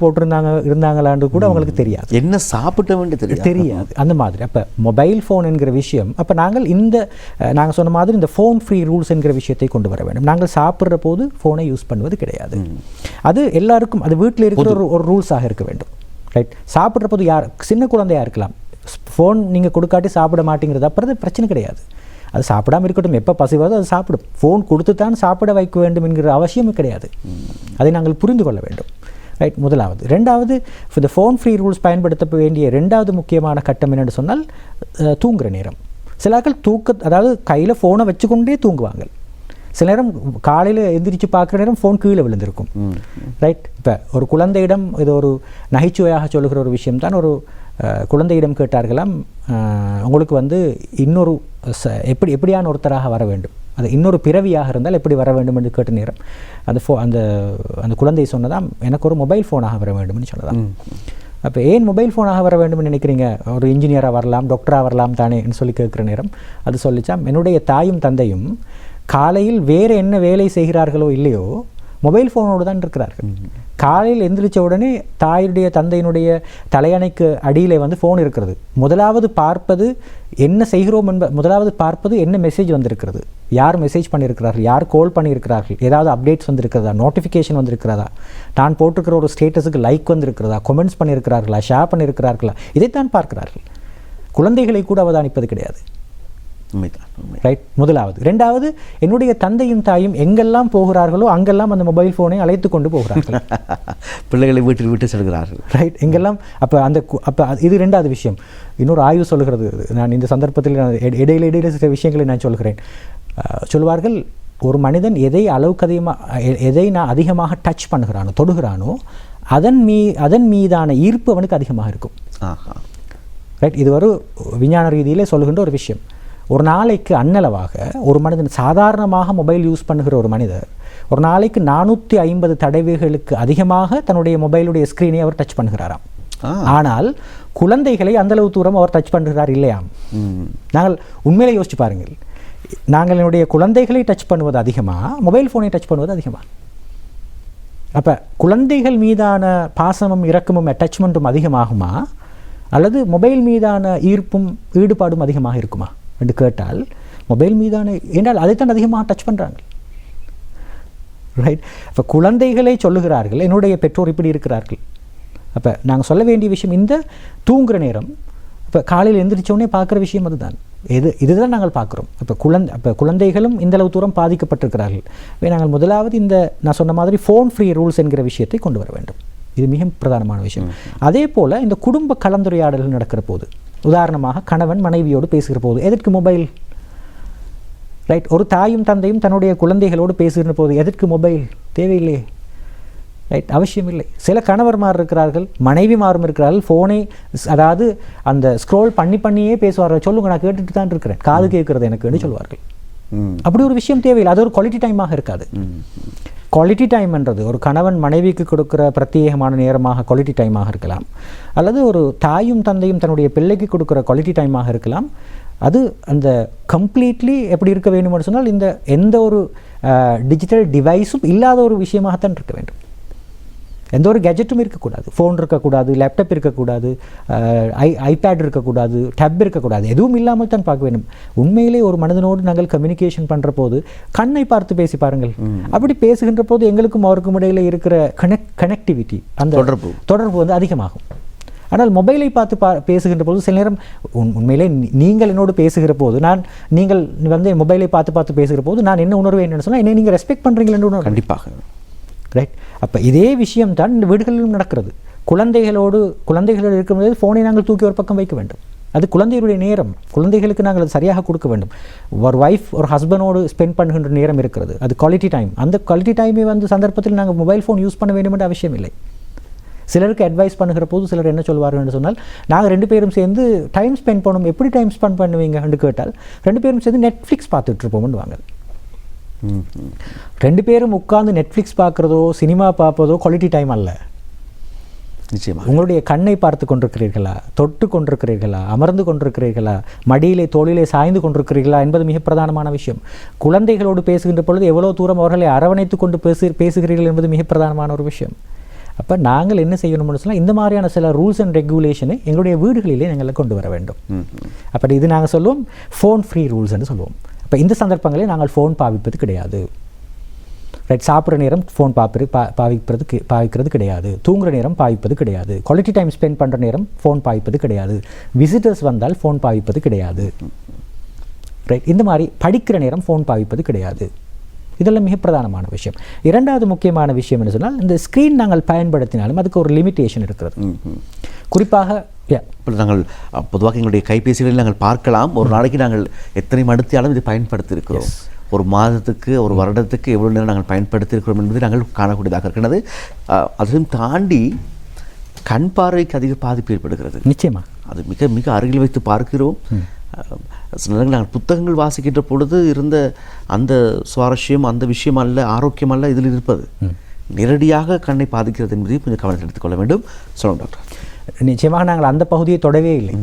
இருந்தாங்களான்னு கூட அவங்களுக்கு தெரியாது. என்ன சாப்பிட்டவன்னு தெரியாது அந்த மாதிரி. அப்போ மொபைல் ஃபோன் என்கிற விஷயம், அப்போ நாங்கள் சொன்ன மாதிரி இந்த ஃபோன் ஃப்ரீ ரூல்ஸ் என்கிற விஷயத்தை கொண்டு வர வேண்டும். நாங்கள் சாப்பிட்ற போது ஃபோனை யூஸ் பண்ணுவது கிடையாது. அது எல்லாருக்கும், அது வீட்டில் இருக்கிற ஒரு ரூல்ஸாக இருக்க வேண்டும். ரைட், சாப்பிட்ற போது சின்ன குழந்தையாக இருக்கலாம், ஃபோன் நீங்கள் கொடுக்காட்டி சாப்பிட மாட்டேங்கிறது, அப்புறம் பிரச்சனை கிடையாது. அது சாப்பிடாமல் இருக்கட்டும், எப்போ பசிவாதோ அது சாப்பிடும். ஃபோன் கொடுத்து தான் சாப்பிட வைக்க வேண்டும் என்கிற அவசியமும் கிடையாது. அதை நாங்கள் புரிந்து கொள்ள வேண்டும். ரைட், முதலாவது. ரெண்டாவது, இந்த ஃபோன் ஃப்ரீ ரூல்ஸ் பயன்படுத்த வேண்டிய ரெண்டாவது முக்கியமான கட்டம் என்னென்னு சொன்னால் தூங்குகிற நேரம். சில ஆட்கள் அதாவது கையில் ஃபோனை வச்சுக்கொண்டே தூங்குவாங்க. சில நேரம் காலையில் எந்திரிச்சு பார்க்குற நேரம் ஃபோன் கீழே விழுந்திருக்கும். ரைட், இப்போ ஒரு குழந்தையிடம் இது ஒரு நகைச்சுவையாக சொல்லுகிற ஒரு விஷயம்தான். ஒரு குழந்தையிடம் கேட்டார்களாம், உங்களுக்கு வந்து இன்னொரு எப்படியான ஒருத்தராக வர வேண்டும், அது இன்னொரு பிறவியாக இருந்தால் எப்படி வர வேண்டும் என்று கேட்ட நேரம் அந்த குழந்தை சொன்னதாம், எனக்கு ஒரு மொபைல் ஃபோனாக வர வேண்டும்னு சொன்னதாம். அப்போ ஏன் மொபைல் ஃபோனாக வர வேண்டும்னு நினைக்கிறீங்க, ஒரு இன்ஜினியராக வரலாம், டாக்டராக வரலாம் தானேன்னு சொல்லி கேட்குற நேரம் அது சொல்லிச்சாம், என்னுடைய தாயும் தந்தையும் காலையில் வேறு என்ன வேலை செய்கிறார்களோ இல்லையோ மொபைல் ஃபோனோடு தான் இருக்கிறார்கள். காலையில் எந்திரிச்ச உடனே தாயுடைய தந்தையினுடைய தலையணைக்கு அடியில் வந்து ஃபோன் இருக்கிறது. முதலாவது பார்ப்பது என்ன செய்கிறோம் முதலாவது பார்ப்பது என்ன மெசேஜ் வந்திருக்கிறது, யார் மெசேஜ் பண்ணியிருக்கிறார்கள், யார் கால் பண்ணியிருக்கிறார்கள், ஏதாவது அப்டேட்ஸ் வந்திருக்கிறதா, நோட்டிஃபிகேஷன் வந்திருக்கிறதா, தான் போட்டிருக்கிற ஒரு ஸ்டேட்டஸுக்கு லைக் வந்திருக்கிறதா, கமெண்ட்ஸ் பண்ணியிருக்கிறார்களா, ஷேர் பண்ணியிருக்கிறார்களா, இதைத்தான் பார்க்கிறார்கள். குழந்தைகளை கூட அவதானிப்பது கிடையாது. ரைட், முதலாவது. ரெண்டாவது, என்னுடைய தந்தையும் தாயும் எங்கெல்லாம் போகிறார்களோ அங்கெல்லாம் அந்த மொபைல் ஃபோனை அழைத்து கொண்டு போகிறார்கள். பிள்ளைகளை வீட்டில் விட்டு செல்கிறார்கள். ரைட், எங்கெல்லாம். அப்போ இது ரெண்டாவது விஷயம். இன்னொரு ஆய்வு சொல்கிறது, நான் இந்த சந்தர்ப்பத்தில் இடையில சில விஷயங்களை நான் சொல்கிறேன். சொல்வார்கள், ஒரு மனிதன் எதை நான் அதிகமாக டச் பண்ணுகிறானோ, தொடுகிறானோ அதன் மீதான ஈர்ப்பு அவனுக்கு அதிகமாக இருக்கும். ரைட், இது ஒரு விஞ்ஞான ரீதியிலே சொல்லுகின்ற ஒரு விஷயம். ஒரு நாளைக்கு அன்னளவாக ஒரு மனிதன் சாதாரணமாக மொபைல் யூஸ் பண்ணுகிற ஒரு மனிதர் ஒரு நாளைக்கு 450 தடவைகளுக்கு அதிகமாக தன்னுடைய மொபைலுடைய ஸ்க்ரீனை அவர் டச் பண்ணுகிறாராம். ஆனால் குழந்தைகளை அந்தளவு தூரம் அவர் டச் பண்ணுகிறார் இல்லையாம். நாங்கள் உண்மையிலே யோசிச்சு பாருங்கள், நாங்கள் என்னுடைய குழந்தைகளை டச் பண்ணுவது அதிகமா, மொபைல் ஃபோனை டச் பண்ணுவது அதிகமா? அப்போ குழந்தைகள் மீதான பாசமும் இரக்கமும் அட்டாச்மெண்ட்டும் அதிகமாகுமா, அல்லது மொபைல் மீதான ஈர்ப்பும் ஈடுபாடும் அதிகமாக இருக்குமா என்று கேட்டால், மொபைல் மீதான, என்றால் அதைத்தான் அதிகமாக டச் பண்ணுறாங்க. ரைட், இப்போ குழந்தைகளை சொல்லுகிறார்கள், என்னுடைய பெற்றோர் இப்படி இருக்கிறார்கள். அப்போ நாங்கள் சொல்ல வேண்டிய விஷயம், இந்த தூங்குகிற நேரம், இப்போ காலையில் எந்திரிச்சோடனே பார்க்குற விஷயம் அதுதான். இதுதான் நாங்கள் பார்க்குறோம். அப்போ குழந்தைகளும் இந்தளவு தூரம் பாதிக்கப்பட்டிருக்கிறார்கள். நாங்கள் முதலாவது நான் சொன்ன மாதிரி ஃபோன் ஃப்ரீ ரூல்ஸ் என்கிற விஷயத்தை கொண்டு வர வேண்டும். இது மிக பிரதானமான விஷயம். அதே போல் இந்த குடும்ப கலந்துரையாடல்கள் நடக்கிற போது, உதாரணமாக கணவன் மனைவியோடு பேசுகிற போது எதற்கு மொபைல்? ரைட், ஒரு தாயும் தந்தையும் தன்னுடைய குழந்தைகளோடு பேசுகிற போது எதற்கு மொபைல்? தேவையில்லையே. ரைட், அவசியம் இல்லை. சில கணவர்மார் இருக்கிறார்கள், மனைவிமாரும் இருக்கிறார்கள், ஃபோனை அதாவது அந்த ஸ்க்ரோல் பண்ணியே பேசுவார்கள். சொல்லுங்க, நான் கேட்டுட்டு தான் இருக்கிறேன், காது கேட்கறது எனக்குன்னு சொல்லுவார்கள். அப்படி ஒரு விஷயம் தேவையில்லை. அது ஒரு குவாலிட்டி டைமாக இருக்காது. குவாலிட்டி டைம்ன்றது ஒரு கணவன் மனைவிக்கு கொடுக்குற பிரத்யேகமான நேரமாக குவாலிட்டி டைமாக இருக்கலாம், அல்லது ஒரு தாயும் தந்தையும் தன்னுடைய பிள்ளைக்கு கொடுக்குற குவாலிட்டி டைமாக இருக்கலாம். அது அந்த கம்ப்ளீட்லி எப்படி இருக்க வேண்டும்னு சொன்னால் இந்த எந்த ஒரு டிஜிட்டல் டிவைஸும் இல்லாத ஒரு விஷயமாகத்தான் இருக்க வேண்டும். எந்த ஒரு கேஜெட்டும் இருக்கக்கூடாது, ஃபோன் இருக்கக்கூடாது, லேப்டாப் இருக்கக்கூடாது, ஐபேட் இருக்கக்கூடாது, டேப் இருக்கக்கூடாது, எதுவும் இல்லாமல் தான் பார்க்க வேண்டும். உண்மையிலே ஒரு மனிதனோடு நாங்கள் கம்யூனிகேஷன் பண்ணுற போது கண்ணை பார்த்து பேசி பாருங்கள். அப்படி பேசுகின்ற போது எங்களுக்கும் அவருக்கும் இடையில் இருக்கிற கனெக்டிவிட்டி, அந்த தொடர்பு வந்து அதிகமாகும். ஆனால் மொபைலை பார்த்து பேசுகின்ற போது சில நேரம் உண்மையிலே நீங்கள் என்னோடு பேசுகிற போது நீங்கள் வந்து மொபைலை பார்த்து பேசுகிற போது நான் என்ன உணர்வேன் என்னன்னு சொன்னால், என்னை நீங்கள் ரெஸ்பெக்ட் பண்ணுறீங்களேன்னு உணர்வு. கண்டிப்பாக. ரைட். அப்போ இதே விஷயம் தான் இந்த வீடுகளிலும் நடக்கிறது. குழந்தைகளோடு இருக்கும்போது ஃபோனை நாங்கள் தூக்கி ஒரு பக்கம் வைக்க வேண்டும். அது குழந்தைகளுடைய நேரம், குழந்தைகளுக்கு நாங்கள் அது சரியாக கொடுக்க வேண்டும். ஒரு ஒய்ஃப் ஒரு ஹஸ்பண்டோடு ஸ்பெண்ட் பண்ணுகின்ற நேரம் இருக்கிறது, அது குவாலிட்டி டைம். அந்த குவாலிட்டி டைமை வந்து சந்தர்ப்பத்தில் நாங்கள் மொபைல் ஃபோன் யூஸ் பண்ண வேண்டும் என்ற அவசியம் இல்லை. சிலருக்கு அட்வைஸ் பண்ணுகிற போது சிலர் என்ன சொல்வார்கள் என்று சொன்னால், நாங்கள் 2 பேரும் சேர்ந்து டைம் ஸ்பெண்ட் பண்ணணும். எப்படி டைம் ஸ்பெண்ட் பண்ணுவீங்க என்று கேட்டால், 2 பேரும் சேர்ந்து நெட்ஃப்ளிக்ஸ் பார்த்துட்டு இருப்போம்னு வாங்க. 2 பேரும் உட்கார்ந்து நெட்ஃப்ளிக்ஸ் பார்க்குறதோ சினிமா பார்ப்பதோ குவாலிட்டி டைம் அல்ல. நிச்சயமாக உங்களுடைய கண்ணை பார்த்து கொண்டிருக்கிறீர்களா, தொட்டு கொண்டிருக்கிறீர்களா, அமர்ந்து கொண்டிருக்கிறீர்களா, மடியிலே தோளிலே சாய்ந்து கொண்டிருக்கிறீர்களா என்பது மிக பிரதானமான விஷயம். குழந்தைகளோடு பேசுகின்ற பொழுது எவ்வளோ தூரம் அவர்களை அரவணைத்து கொண்டு பேசுகிறீர்கள் என்பது மிக பிரதானமான ஒரு விஷயம். அப்போ நாங்கள் என்ன செய்யணும்னு சொன்னால், இந்த மாதிரியான சில ரூல்ஸ் அண்ட் ரெகுலேஷனை எங்களுடைய வீடுகளிலே நாங்கள் கொண்டு வர வேண்டும். அப்படி இது நாங்கள் சொல்லுவோம் ஃபோன் ஃப்ரீ ரூல்ஸ் என்று சொல்லுவோம். அப்போ இந்த சந்தர்ப்பங்களில் நாங்கள் ஃபோன் பாவிப்பது கிடையாது. ரைட். சாப்பிட்ற நேரம் ஃபோன் பாவிக்கிறது கிடையாது. தூங்குற நேரம் பாவிப்பது கிடையாது. குவாலிட்டி டைம் ஸ்பெண்ட் பண்ணுற நேரம் ஃபோன் பாவிப்பது கிடையாது. விசிட்டர்ஸ் வந்தால் ஃபோன் பாவிப்பது கிடையாது. ரைட். இந்த மாதிரி படிக்கிற நேரம் ஃபோன் பாவிப்பது கிடையாது. இதெல்லாம் மிக பிரதானமான விஷயம். 2வது முக்கியமான விஷயம் என்ன சொன்னால், இந்த ஸ்க்ரீன் நாங்கள் பயன்படுத்தினாலும் அதுக்கு ஒரு லிமிட்டேஷன் இருக்கிறது. குறிப்பாக நாங்கள் பொதுவாக எங்களுடைய கைபேசிகளில் நாங்கள் பார்க்கலாம், ஒரு நாளைக்கு நாங்கள் எத்தனை மணித்தியாலும் இதை பயன்படுத்தி இருக்கிறோம், ஒரு மாதத்துக்கு ஒரு வருடத்துக்கு எவ்வளோ நேரம் நாங்கள் பயன்படுத்தி இருக்கிறோம் என்பதை நாங்கள் காணக்கூடியதாக இருக்கிறது. அதையும் தாண்டி கண் பார்வைக்கு அதிக பாதிப்பு ஏற்படுகிறது. நிச்சயமாக அது மிக மிக அருகில் வைத்து பார்க்கிறோம். சில நேரங்கள் நாங்கள் புத்தகங்கள் வாசிக்கின்ற பொழுது இருந்த அந்த சுவாரஸ்யம், அந்த விஷயம் அல்ல, ஆரோக்கியம் அல்ல இதில் இருப்பது. நேரடியாக கண்ணை பாதிக்கிறது என்பதையும் கொஞ்சம் கவனத்தில் எடுத்துக்கொள்ள வேண்டும். சொல்லுங்கள் டாக்டர். நிச்சயமாக நாங்கள் அந்த பகுதியை தொடவே இல்லை.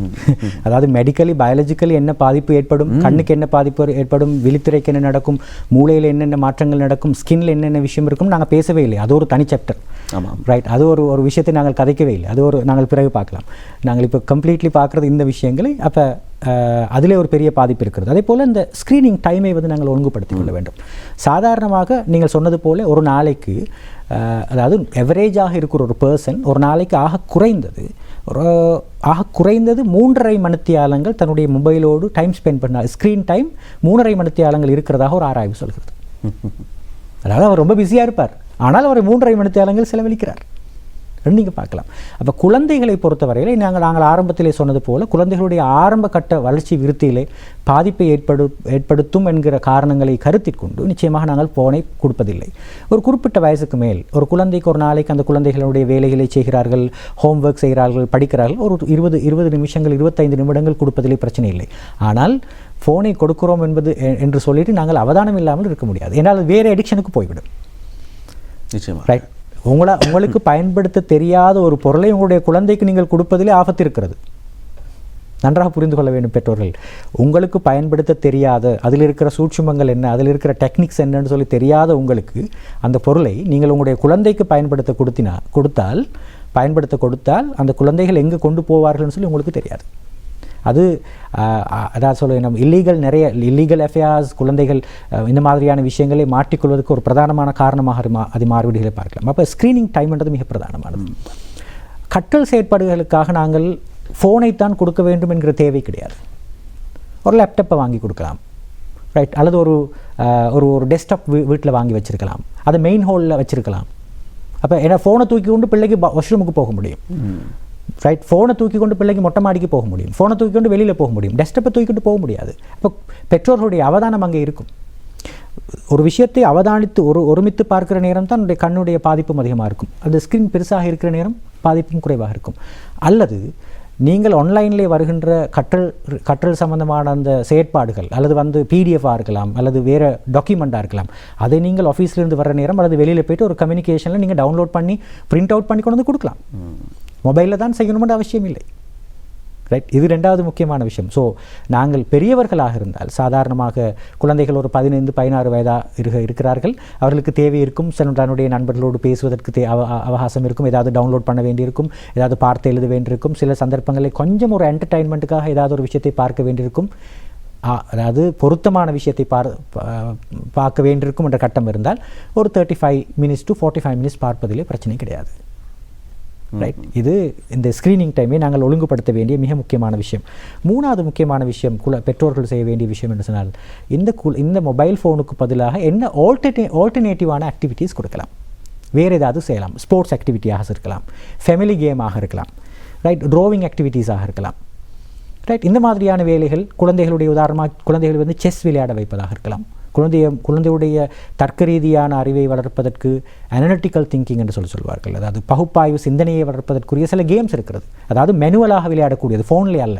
அதாவது மெடிக்கலி பயாலஜிக்கலி என்ன பாதிப்பு ஏற்படும், கண்ணுக்கு என்ன பாதிப்பு ஏற்படும், விழித்திரைக்கு என்ன நடக்கும், மூளையில் என்னென்ன மாற்றங்கள் நடக்கும், ஸ்கின்ல என்னென்ன விஷயம் இருக்கும் நாங்கள் பேசவே இல்லை. அது ஒரு தனி சாப்டர். ஆமாம். ரைட். அது ஒரு விஷயத்தை நாங்கள் கதைக்கவே இல்லை. அது நாங்கள் பிறகு பார்க்கலாம். நாங்கள் இப்போ கம்ப்ளீட்லி பார்க்குறது இந்த விஷயங்களை. அப்போ அதிலே ஒரு பெரிய பாதிப்பு இருக்கிறது. அதே போல் இந்த ஸ்க்ரீனிங் டைமை வந்து நாங்கள் ஒழுங்குபடுத்திக் கொள்ள வேண்டும். சாதாரணமாக நீங்கள் சொன்னது போல் ஒரு நாளைக்கு அதாவது எவரேஜாக இருக்கிற ஒரு பர்சன் ஒரு நாளைக்கு ஆக குறைந்தது 3.5 மணித்தியாலங்கள் தன்னுடைய மொபைலோடு டைம் ஸ்பெண்ட் பண்ண, ஸ்க்ரீன் டைம் 3.5 மணித்தியாலங்கள் இருக்கிறதாக ஒரு ஆராய்வு சொல்கிறது. அதாவது அவர் ரொம்ப பிஸியாக இருப்பார், ஆனால் அவர் 3.5 மணித்தியாலங்கள் செலவழிக்கிறார். நீங்கள் பார்க்கலாம். அப்போ குழந்தைகளை பொறுத்தவரையில் நாங்கள் ஆரம்பத்திலே சொன்னது போல் குழந்தைகளுடைய ஆரம்ப கட்ட வளர்ச்சி விருத்தியிலே பாதிப்பை ஏற்படுத்தும் என்கிற காரணங்களை கருத்தில் கொண்டு நிச்சயமாக நாங்கள் ஃபோனை கொடுப்பதில்லை. ஒரு குறிப்பிட்ட வயசுக்கு மேல் ஒரு குழந்தைக்கு ஒரு நாளைக்கு அந்த குழந்தைகளுடைய வேலைகளை செய்கிறார்கள், ஹோம்ஒர்க் செய்கிறார்கள், படிக்கிறார்கள், ஒரு 20 நிமிஷங்கள் 25 நிமிடங்கள் கொடுப்பதிலே பிரச்சனை இல்லை. ஆனால் ஃபோனை கொடுக்கிறோம் என்று சொல்லிட்டு நாங்கள் அவதானம் இல்லாமல் இருக்க முடியாது. ஏன்னால் வேறு எடிக்ஷனுக்கு போய்விடும். நிச்சயமாக. ரைட். உங்களுக்கு பயன்படுத்த தெரியாத ஒரு பொருளை உங்களுடைய குழந்தைக்கு நீங்கள் கொடுப்பதிலே ஆபத்து இருக்கிறது. நன்றாக புரிந்து கொள்ள வேண்டும் பெற்றோர்கள். உங்களுக்கு பயன்படுத்த தெரியாத, அதில் இருக்கிற சூட்சுமங்கள் என்ன, அதில் இருக்கிற டெக்னிக்ஸ் என்னன்னு சொல்லி தெரியாத உங்களுக்கு அந்த பொருளை நீங்கள் உங்களுடைய குழந்தைக்கு பயன்படுத்த கொடுத்தால் அந்த குழந்தைகள் எங்கே கொண்டு போவார்கள்னு சொல்லி உங்களுக்கு தெரியாது. அது அதான் சொல்ல நிறைய இல்லீகல் அஃபேர்ஸ், குழந்தைகள் இந்த மாதிரியான விஷயங்களை மாற்றிக்கொள்வதற்கு ஒரு பிரதானமான காரணமாக அது மாறுபடுகளை பார்க்கலாம். அப்போ ஸ்க்ரீனிங் டைம்ன்றது மிக பிரதானமானது. கற்றல் செயற்பாடுகளுக்காக நாங்கள் ஃபோனைத்தான் கொடுக்க வேண்டும் என்கிற தேவை கிடையாது. ஒரு லேப்டாப்பை வாங்கி கொடுக்கலாம். ரைட். அல்லது ஒரு டெஸ்க்டாப் வீட்டில் வாங்கி வச்சுருக்கலாம், அதை மெயின் ஹாலில் வச்சுருக்கலாம். அப்போ ஏன்னா ஃபோனை தூக்கி கொண்டு பிள்ளைக்கு வாஷ்ரூமுக்கு போக முடியும். ரைட். ஃபோனை தூக்கி கொண்டு பிள்ளைக்கு மொட்டை மாடிக்கு போக முடியும், ஃபோனை தூக்கி கொண்டு வெளியில் போக முடியும், டெஸ்க்டாப்பை தூக்கி கொண்டு போக முடியாது. அப்போ பெற்றோர்களுடைய அவதானம் அங்கே இருக்கும். ஒரு விஷயத்தை அவதானித்து ஒருமித்து பார்க்கிற நேரம் தான் உடைய கண்ணுடைய பாதிப்பும் அதிகமாக இருக்கும். அந்த ஸ்க்ரீன் பெருசாக இருக்கிற நேரம் பாதிப்பும் குறைவாக இருக்கும். அல்லது நீங்கள் ஆன்லைனிலே வருகின்ற கற்றல் சம்பந்தமான அந்த செயற்பாடுகள் அல்லது பிடிஎஃபாக இருக்கலாம் அல்லது வேறு டாக்குமெண்ட்டாக இருக்கலாம், அதை நீங்கள் ஆஃபீஸ்லேருந்து வர நேரம் அல்லது வெளியில் போய்ட்டு ஒரு கம்யூனிகேஷனில் நீங்கள் டவுன்லோட் பண்ணி பிரிண்ட் அவுட் பண்ணி கொண்டு வந்து கொடுக்கலாம். மொபைலில் தான் செய்யணுமென்ற அவசியம் இல்லை. ரைட், இது ரெண்டாவது முக்கியமான விஷயம். ஸோ நாங்கள் பெரியவர்களாக இருந்தால், சாதாரணமாக குழந்தைகள் ஒரு 15-16 வயதாக இருக்கிறார்கள், அவர்களுக்கு தேவை இருக்கும், தன்னுடைய நண்பர்களோடு பேசுவதற்கு அவகாசம் இருக்கும், ஏதாவது டவுன்லோட் பண்ண வேண்டியிருக்கும், ஏதாவது பார்த்து எழுத வேண்டியிருக்கும், சில சந்தர்ப்பங்களில் கொஞ்சம் ஒரு என்டர்டைன்மெண்ட்டுக்காக ஏதாவது ஒரு விஷயத்தை பார்க்க வேண்டியிருக்கும், அதாவது பொருத்தமான விஷயத்தை பார்க்க வேண்டியிருக்கும் என்ற கட்டம் இருந்தால் ஒரு 35 minutes to 45 minutes பார்ப்பதிலே பிரச்சனை கிடையாது. ரைட், இது இந்த ஸ்க்ரீனிங் டைமை நாங்கள் ஒழுங்குபடுத்த வேண்டிய மிக முக்கியமான விஷயம். மூணாவது முக்கியமான விஷயம் பெற்றோர்கள் செய்ய வேண்டிய விஷயம் என்று சொன்னால், இந்த மொபைல் ஃபோனுக்கு பதிலாக என்ன ஆல்டர்னேட்டிவான ஆக்டிவிட்டீஸ் கொடுக்கலாம். வேறு ஏதாவது செய்யலாம். ஸ்போர்ட்ஸ் ஆக்டிவிட்டியாக இருக்கலாம், ஃபேமிலி கேமாக இருக்கலாம், ரைட், ட்ராவிங் ஆக்டிவிட்டீஸாக இருக்கலாம். ரைட், இந்த மாதிரியான வேலைகள் குழந்தைகளுடைய உதாரணமாக குழந்தைகள் செஸ் விளையாட வைப்பதாக இருக்கலாம். குழந்தையுடைய தர்க்க ரீதியான அறிவை வளர்ப்பதற்கு அனலிட்டிக்கல் திங்கிங் என்று சொல்வார்கள். அதாவது பகுப்பாய்வு சிந்தனையை வளர்ப்பதற்குரிய சில கேம்ஸ் இருக்கிறது. அதாவது மெனுவலாக விளையாடக்கூடியது, ஃபோன்லேயே அல்ல.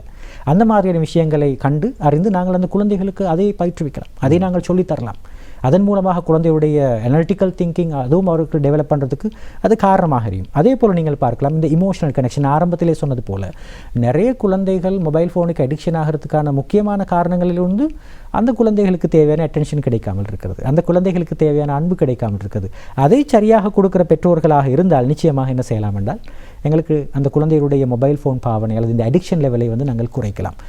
அந்த மாதிரியான விஷயங்களை கண்டு அறிந்து நாங்கள் அந்த குழந்தைகளுக்கு அதை பயிற்றுவிக்கலாம், அதை நாங்கள் சொல்லித்தரலாம். அதன் மூலமாக குழந்தையுடைய அனலிட்டிக்கல் திங்கிங் அதுவும் அவருக்கு டெவலப் பண்ணுறதுக்கு அது காரணமாக இருக்கும். அதே போல் நீங்கள் பார்க்கலாம், இந்த இமோஷனல் கனெக்ஷன் ஆரம்பத்திலே சொன்னது போல் நிறைய குழந்தைகள் மொபைல் ஃபோனுக்கு அடிக்ஷன் ஆகிறதுக்கான முக்கியமான காரணங்களில் வந்து அந்த குழந்தைகளுக்கு தேவையான அட்டென்ஷன் கிடைக்காமல் இருக்கிறது, அந்த குழந்தைகளுக்கு தேவையான அன்பு கிடைக்காமல் இருக்கிறது. அதை சரியாக கொடுக்குற பெற்றோர்களாக இருந்தால் நிச்சயமாக என்ன செய்யலாம் என்றால், எங்களுக்கு அந்த குழந்தைகளுடைய மொபைல் ஃபோன் பாவனை அல்லது இந்த அடிக்ஷன் லெவலை வந்து நாங்கள் குறைக்கலாம்.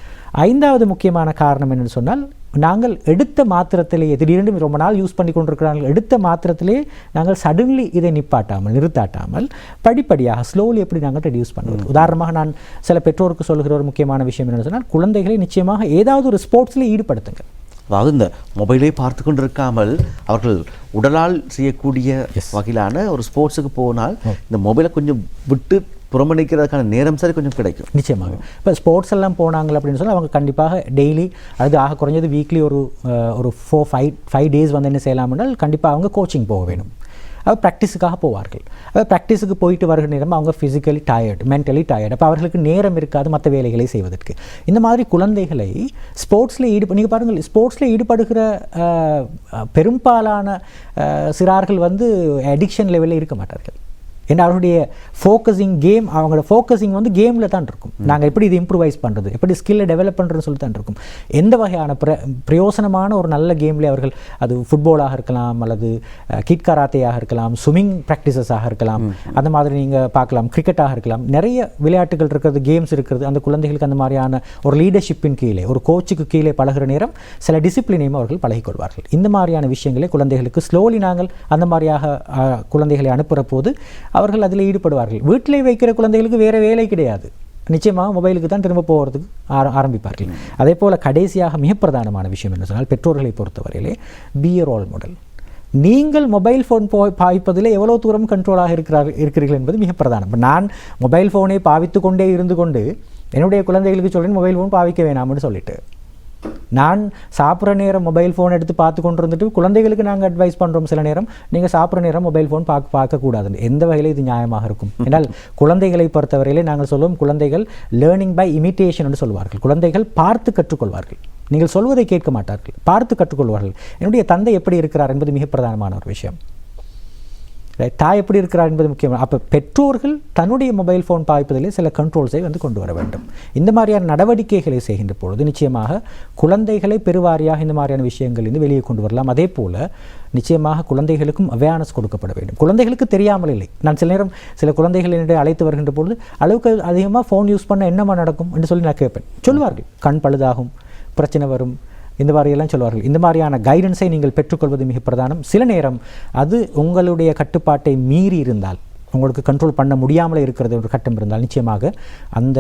ஐந்தாவது முக்கியமான காரணம் என்னென்னு சொன்னால், நாங்கள் எடுத்த மாத்திரத்திலேயே திடீரென்று ரொம்ப நாள் யூஸ் பண்ணி கொண்டிருக்கிறார்கள், எடுத்த மாத்திரத்திலே நாங்கள் சடன்லி இதை நிறுத்தாட்டாமல் படிப்படியாக ஸ்லோலி எப்படி நாங்கள் ரெடியூஸ் பண்ணுவது. உதாரணமாக நான் சில பெற்றோருக்கு சொல்கிற ஒரு முக்கியமான விஷயம் என்னென்னு சொன்னால், குழந்தைகளை நிச்சயமாக ஏதாவது ஒரு ஸ்போர்ட்ஸில் ஈடுபடுத்துங்க. அதாவது இந்த மொபைலை பார்த்து கொண்டு இருக்காமல் அவர்கள் உடலால் செய்யக்கூடிய வகையிலான ஒரு ஸ்போர்ட்ஸுக்கு போனால் இந்த மொபைலை கொஞ்சம் விட்டு புறமணிக்கிறதுக்கான நேரம் சரி கொஞ்சம் கிடைக்கும். நிச்சயமாக இப்போ ஸ்போர்ட்ஸ் எல்லாம் போனாங்க அப்படின்னு சொன்னால் அவங்க கண்டிப்பாக டெய்லி, அது ஆக குறைஞ்சது வீக்லி ஒரு 4-5 days வந்து என்ன செய்யலாம்னால் கண்டிப்பாக அவங்க கோச்சிங் போக வேணும். ப்ராக்டிஸுக்காக போவார்கள். ப்ராக்டிஸுக்கு போயிட்டு வருகிற நேரம் அவங்க ஃபிசிக்கலி டயர்டு, மென்டலி டயர்டு. அப்போ அவர்களுக்கு நேரம் இருக்காது மற்ற வேலைகளை செய்வதற்கு. இந்த மாதிரி குழந்தைகளை ஸ்போர்ட்ஸில் நீங்கள் பாருங்கள், ஸ்போர்ட்ஸில் ஈடுபடுகிற பெரும்பாலான சிறார்கள் வந்து அடிக்ஷன் லெவலில் இருக்க மாட்டார்கள். ஏன்னா அவருடைய அவங்களோட ஃபோக்கஸிங் வந்து கேமில் தான் இருக்கும். நாங்கள் எப்படி இது இம்ப்ரூவைஸ் பண்ணுறது, எப்படி ஸ்கில்லை டெவலப் பண்ணுறதுன்னு சொல்லி தான் இருக்கும். எந்த வகையான பிரயோசனமான ஒரு நல்ல கேம்லேயே அவர்கள், அது ஃபுட்பாலாக இருக்கலாம் அல்லது கிட் கராத்தேயாக இருக்கலாம், ஸ்விம்மிங் ப்ராக்டிசஸாக இருக்கலாம், அந்த மாதிரி நீங்கள் பார்க்கலாம், கிரிக்கெட்டாக இருக்கலாம், நிறைய விளையாட்டுகள் இருக்கிறது, கேம்ஸ் இருக்கிறது. அந்த குழந்தைகளுக்கு அந்த மாதிரியான ஒரு லீடர்ஷிப்பின் கீழே, ஒரு கோச்சுக்கு கீழே பழகிற நேரம் சில டிசிப்ளினையும் அவர்கள் பழகிக்கொள்வார்கள். இந்த மாதிரியான விஷயங்களை குழந்தைகளுக்கு ஸ்லோலி நாங்கள் அந்த மாதிரியாக குழந்தைகளை அனுப்புகிற போது அவர்கள் அதில் ஈடுபடுவார்கள். வீட்டிலே வைக்கிற குழந்தைகளுக்கு வேறு வேலை கிடையாது, நிச்சயமாக மொபைலுக்கு தான் திரும்ப போகிறதுக்கு ஆரம்பிப்பார்கள். அதே போல் கடைசியாக மிக பிரதானமான விஷயம் என்ன சொன்னால், பெற்றோர்களை பொறுத்தவரையிலே பி எ ரோல் மாடல். நீங்கள் மொபைல் ஃபோன் பாவிப்பதில் எவ்வளோ தூரம் கண்ட்ரோலாக இருக்கிறீர்கள் என்பது மிக பிரதானம். இப்போ நான் மொபைல் ஃபோனை பாவித்து கொண்டே இருந்து கொண்டு என்னுடைய குழந்தைகளுக்கு சொல்கிறேன் மொபைல் ஃபோன் பாவிக்க வேணாம்னு சொல்லிட்டு, நான் சாப்பிட்ற நேரம் மொபைல் ஃபோன் எடுத்து பார்த்து கொண்டு இருந்துட்டு குழந்தைகளுக்கு நாங்கள் அட்வைஸ் பண்ணுறோம், சில நேரம் நீங்கள் சாப்பிட்ற நேரம் மொபைல் ஃபோன் பார்க்கக்கூடாது. எந்த வகையில் இது நியாயமாக இருக்கும் என்றால், குழந்தைகளை பொறுத்தவரையிலே நாங்கள் சொல்லுவோம், குழந்தைகள் லேர்னிங் பை இமிட்டேஷன் என்று சொல்வார்கள். குழந்தைகள் பார்த்து கற்றுக்கொள்வார்கள், நீங்கள் சொல்வதை கேட்க மாட்டார்கள், பார்த்து கற்றுக்கொள்வார்கள். என்னுடைய தந்தை எப்படி இருக்கிறார் என்பது மிக பிரதானமான ஒரு விஷயம். தாய் எப்படி இருக்கிறார் என்பது முக்கியம். அப்போ பெற்றோர்கள் தன்னுடைய மொபைல் ஃபோன் பாய்ப்பதிலே சில கண்ட்ரோல்ஸை வந்து கொண்டு வர வேண்டும். இந்த மாதிரியான நடவடிக்கைகளை செய்கின்ற பொழுது நிச்சயமாக குழந்தைகளை பெருவாரியாக இந்த மாதிரியான விஷயங்களிலிருந்து வெளியே கொண்டு வரலாம். அதே போல் நிச்சயமாக குழந்தைகளுக்கும் அவேர்னஸ் கொடுக்கப்பட வேண்டும். குழந்தைகளுக்கு தெரியாமல் இல்லை. நான் சில நேரம் சில குழந்தைகள் என்னிடம் அழைத்து வருகின்ற பொழுது, அளவுக்கு அதிகமாக ஃபோன் யூஸ் பண்ண என்னமா நடக்கும் என்று சொல்லி நான் கேட்பேன். சொல்வார்கள், கண் பழுதாகும், பிரச்சனை வரும், இந்த மாதிரியெல்லாம் சொல்வார்கள். இந்த மாதிரியான கைடன்ஸை நீங்கள் பெற்றுக்கொள்வது மிக பிரதானம். சில நேரம் அது உங்களுடைய கட்டுப்பாட்டை மீறி இருந்தால், உங்களுக்கு கண்ட்ரோல் பண்ண முடியாமலே இருக்கிறது ஒரு கட்டம் இருந்தால், நிச்சயமாக அந்த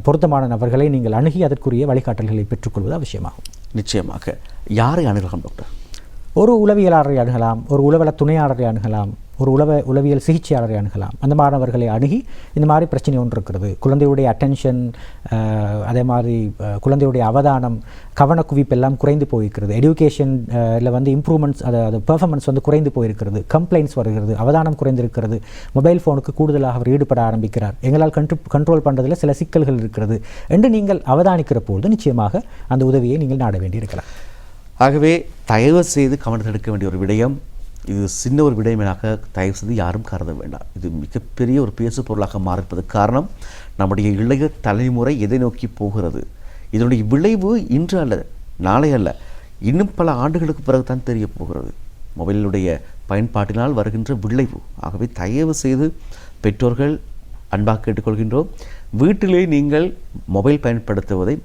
பொருத்தமான நபர்களை நீங்கள் அணுகி அதற்குரிய வழிகாட்டல்களை பெற்றுக்கொள்வது அவசியமாகும். நிச்சயமாக. யாரை அணுகலாம் டாக்டர்? ஒரு உளவியலாளரை அணுகலாம், ஒரு உளவல துணையாளரை அணுகலாம், ஒரு உளவியல் சிகிச்சையாளரை அணுகலாம். அந்த மாணவர்களை அணுகி இந்த மாதிரி பிரச்சனை ஒன்று இருக்கிறது, குழந்தையுடைய அட்டென்ஷன், அதே மாதிரி குழந்தையுடைய அவதானம், கவனக்குவிப்பு எல்லாம் குறைந்து போயிருக்கிறது, எஜுகேஷனில் வந்து இம்ப்ரூவ்மெண்ட்ஸ், அது பெர்ஃபார்மன்ஸ் வந்து குறைந்து போயிருக்கிறது, கம்ப்ளைண்ட்ஸ் வருகிறது, அவதானம் குறைந்திருக்கிறது, மொபைல் ஃபோனுக்கு கூடுதலாக அவர் ஈடுபட ஆரம்பிக்கிறார், எங்களால் கண்ட்ரோல் பண்ணுறதுல சில சிக்கல்கள் இருக்கிறது என்று நீங்கள் அவதானிக்கிற பொழுது நிச்சயமாக அந்த உதவியை நீங்கள் நாட வேண்டியிருக்கலாம். ஆகவே தயவு செய்து கவனத்தில் எடுக்க வேண்டிய ஒரு விடயம், இது சின்ன ஒரு விடயமாக தயவு செய்து யாரும் கருத வேண்டாம். இது மிகப்பெரிய ஒரு பேசு பொருளாக மாறிப்பதற்கு காரணம் நம்முடைய இளைய தலைமுறை எதை நோக்கி போகிறது. இதனுடைய விளைவு இன்று அல்ல, நாளை அல்ல, இன்னும் பல ஆண்டுகளுக்கு பிறகுதான் தெரிய போகிறது மொபைலுடைய பயன்பாட்டினால் வருகின்ற விளைவு. ஆகவே தயவு செய்து பெற்றோர்கள் அன்பாக கேட்டுக்கொள்கின்றோம், வீட்டிலே நீங்கள் மொபைல் பயன்படுத்துவதை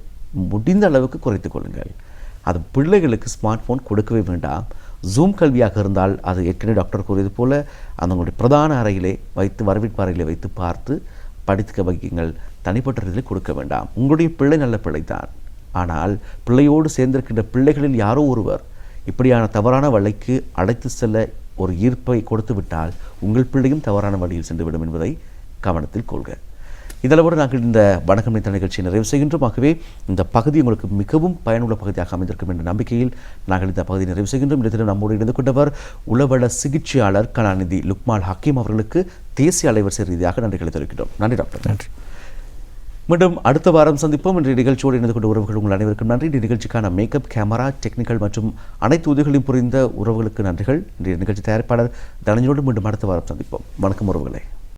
முடிந்த அளவுக்கு குறைத்துக் கொள்ளுங்கள். அது பிள்ளைகளுக்கு ஸ்மார்ட் ஃபோன் கொடுக்கவே வேண்டாம். ஜூம் கல்வியாக இருந்தால் அது ஏற்கனவே டாக்டர் கூறியது போல் அவங்களுடைய பிரதான அறையிலே வைத்து, வரவேற்பு அறையிலே வைத்து பார்த்து படித்துக்க வைக்குங்கள். தனிப்பட்ட ரீதியில் கொடுக்க வேண்டாம். உங்களுடைய பிள்ளை நல்ல பிள்ளைதான், ஆனால் பிள்ளையோடு சேர்ந்திருக்கின்ற பிள்ளைகளில் யாரோ ஒருவர் இப்படியான தவறான வழிக்கு அழைத்து செல்ல ஒரு ஈர்ப்பை கொடுத்து விட்டால் உங்கள் பிள்ளையும் தவறான வழியில் சென்றுவிடும் என்பதை கவனத்தில் கொள்க. இதளவோடு நாங்கள் இந்த வணக்கம் நேத்த நிகழ்ச்சியை நிறைவு செய்கின்றோம். ஆகவே இந்த பகுதி உங்களுக்கு மிகவும் பயனுள்ள பகுதியாக அமைந்திருக்கும் என்ற நம்பிக்கையில் நாங்கள் இந்த பகுதியை நிறைவு செய்கின்றோம். இந்த தினம் நம்மோடு இணைந்து கொண்டவர் உளவள சிகிச்சையாளர் கலாநிதி லுக்மால் ஹக்கீம் அவர்களுக்கு தேசிய அலைவரிசை ரீதியாக நன்றிகளை தெரிவிக்கின்றோம். நன்றி டாக்டர். நன்றி. மீண்டும் அடுத்த வாரம் சந்திப்போம். இன்றைய நிகழ்ச்சியோடு இணைந்து கொண்ட உறவுகள் உங்கள் அனைவருக்கும் நன்றி. இந்த நிகழ்ச்சிக்கான மேக்கப், கேமரா, டெக்னிக்கல் மற்றும் அனைத்து உதவிகளையும் புரிந்த உறவுகளுக்கு நன்றிகள். இன்றைய நிகழ்ச்சி தயாரிப்பாளர் தனஞ்சோடு மீண்டும் அடுத்த வாரம் சந்திப்போம். வணக்கம் உறவுகளே.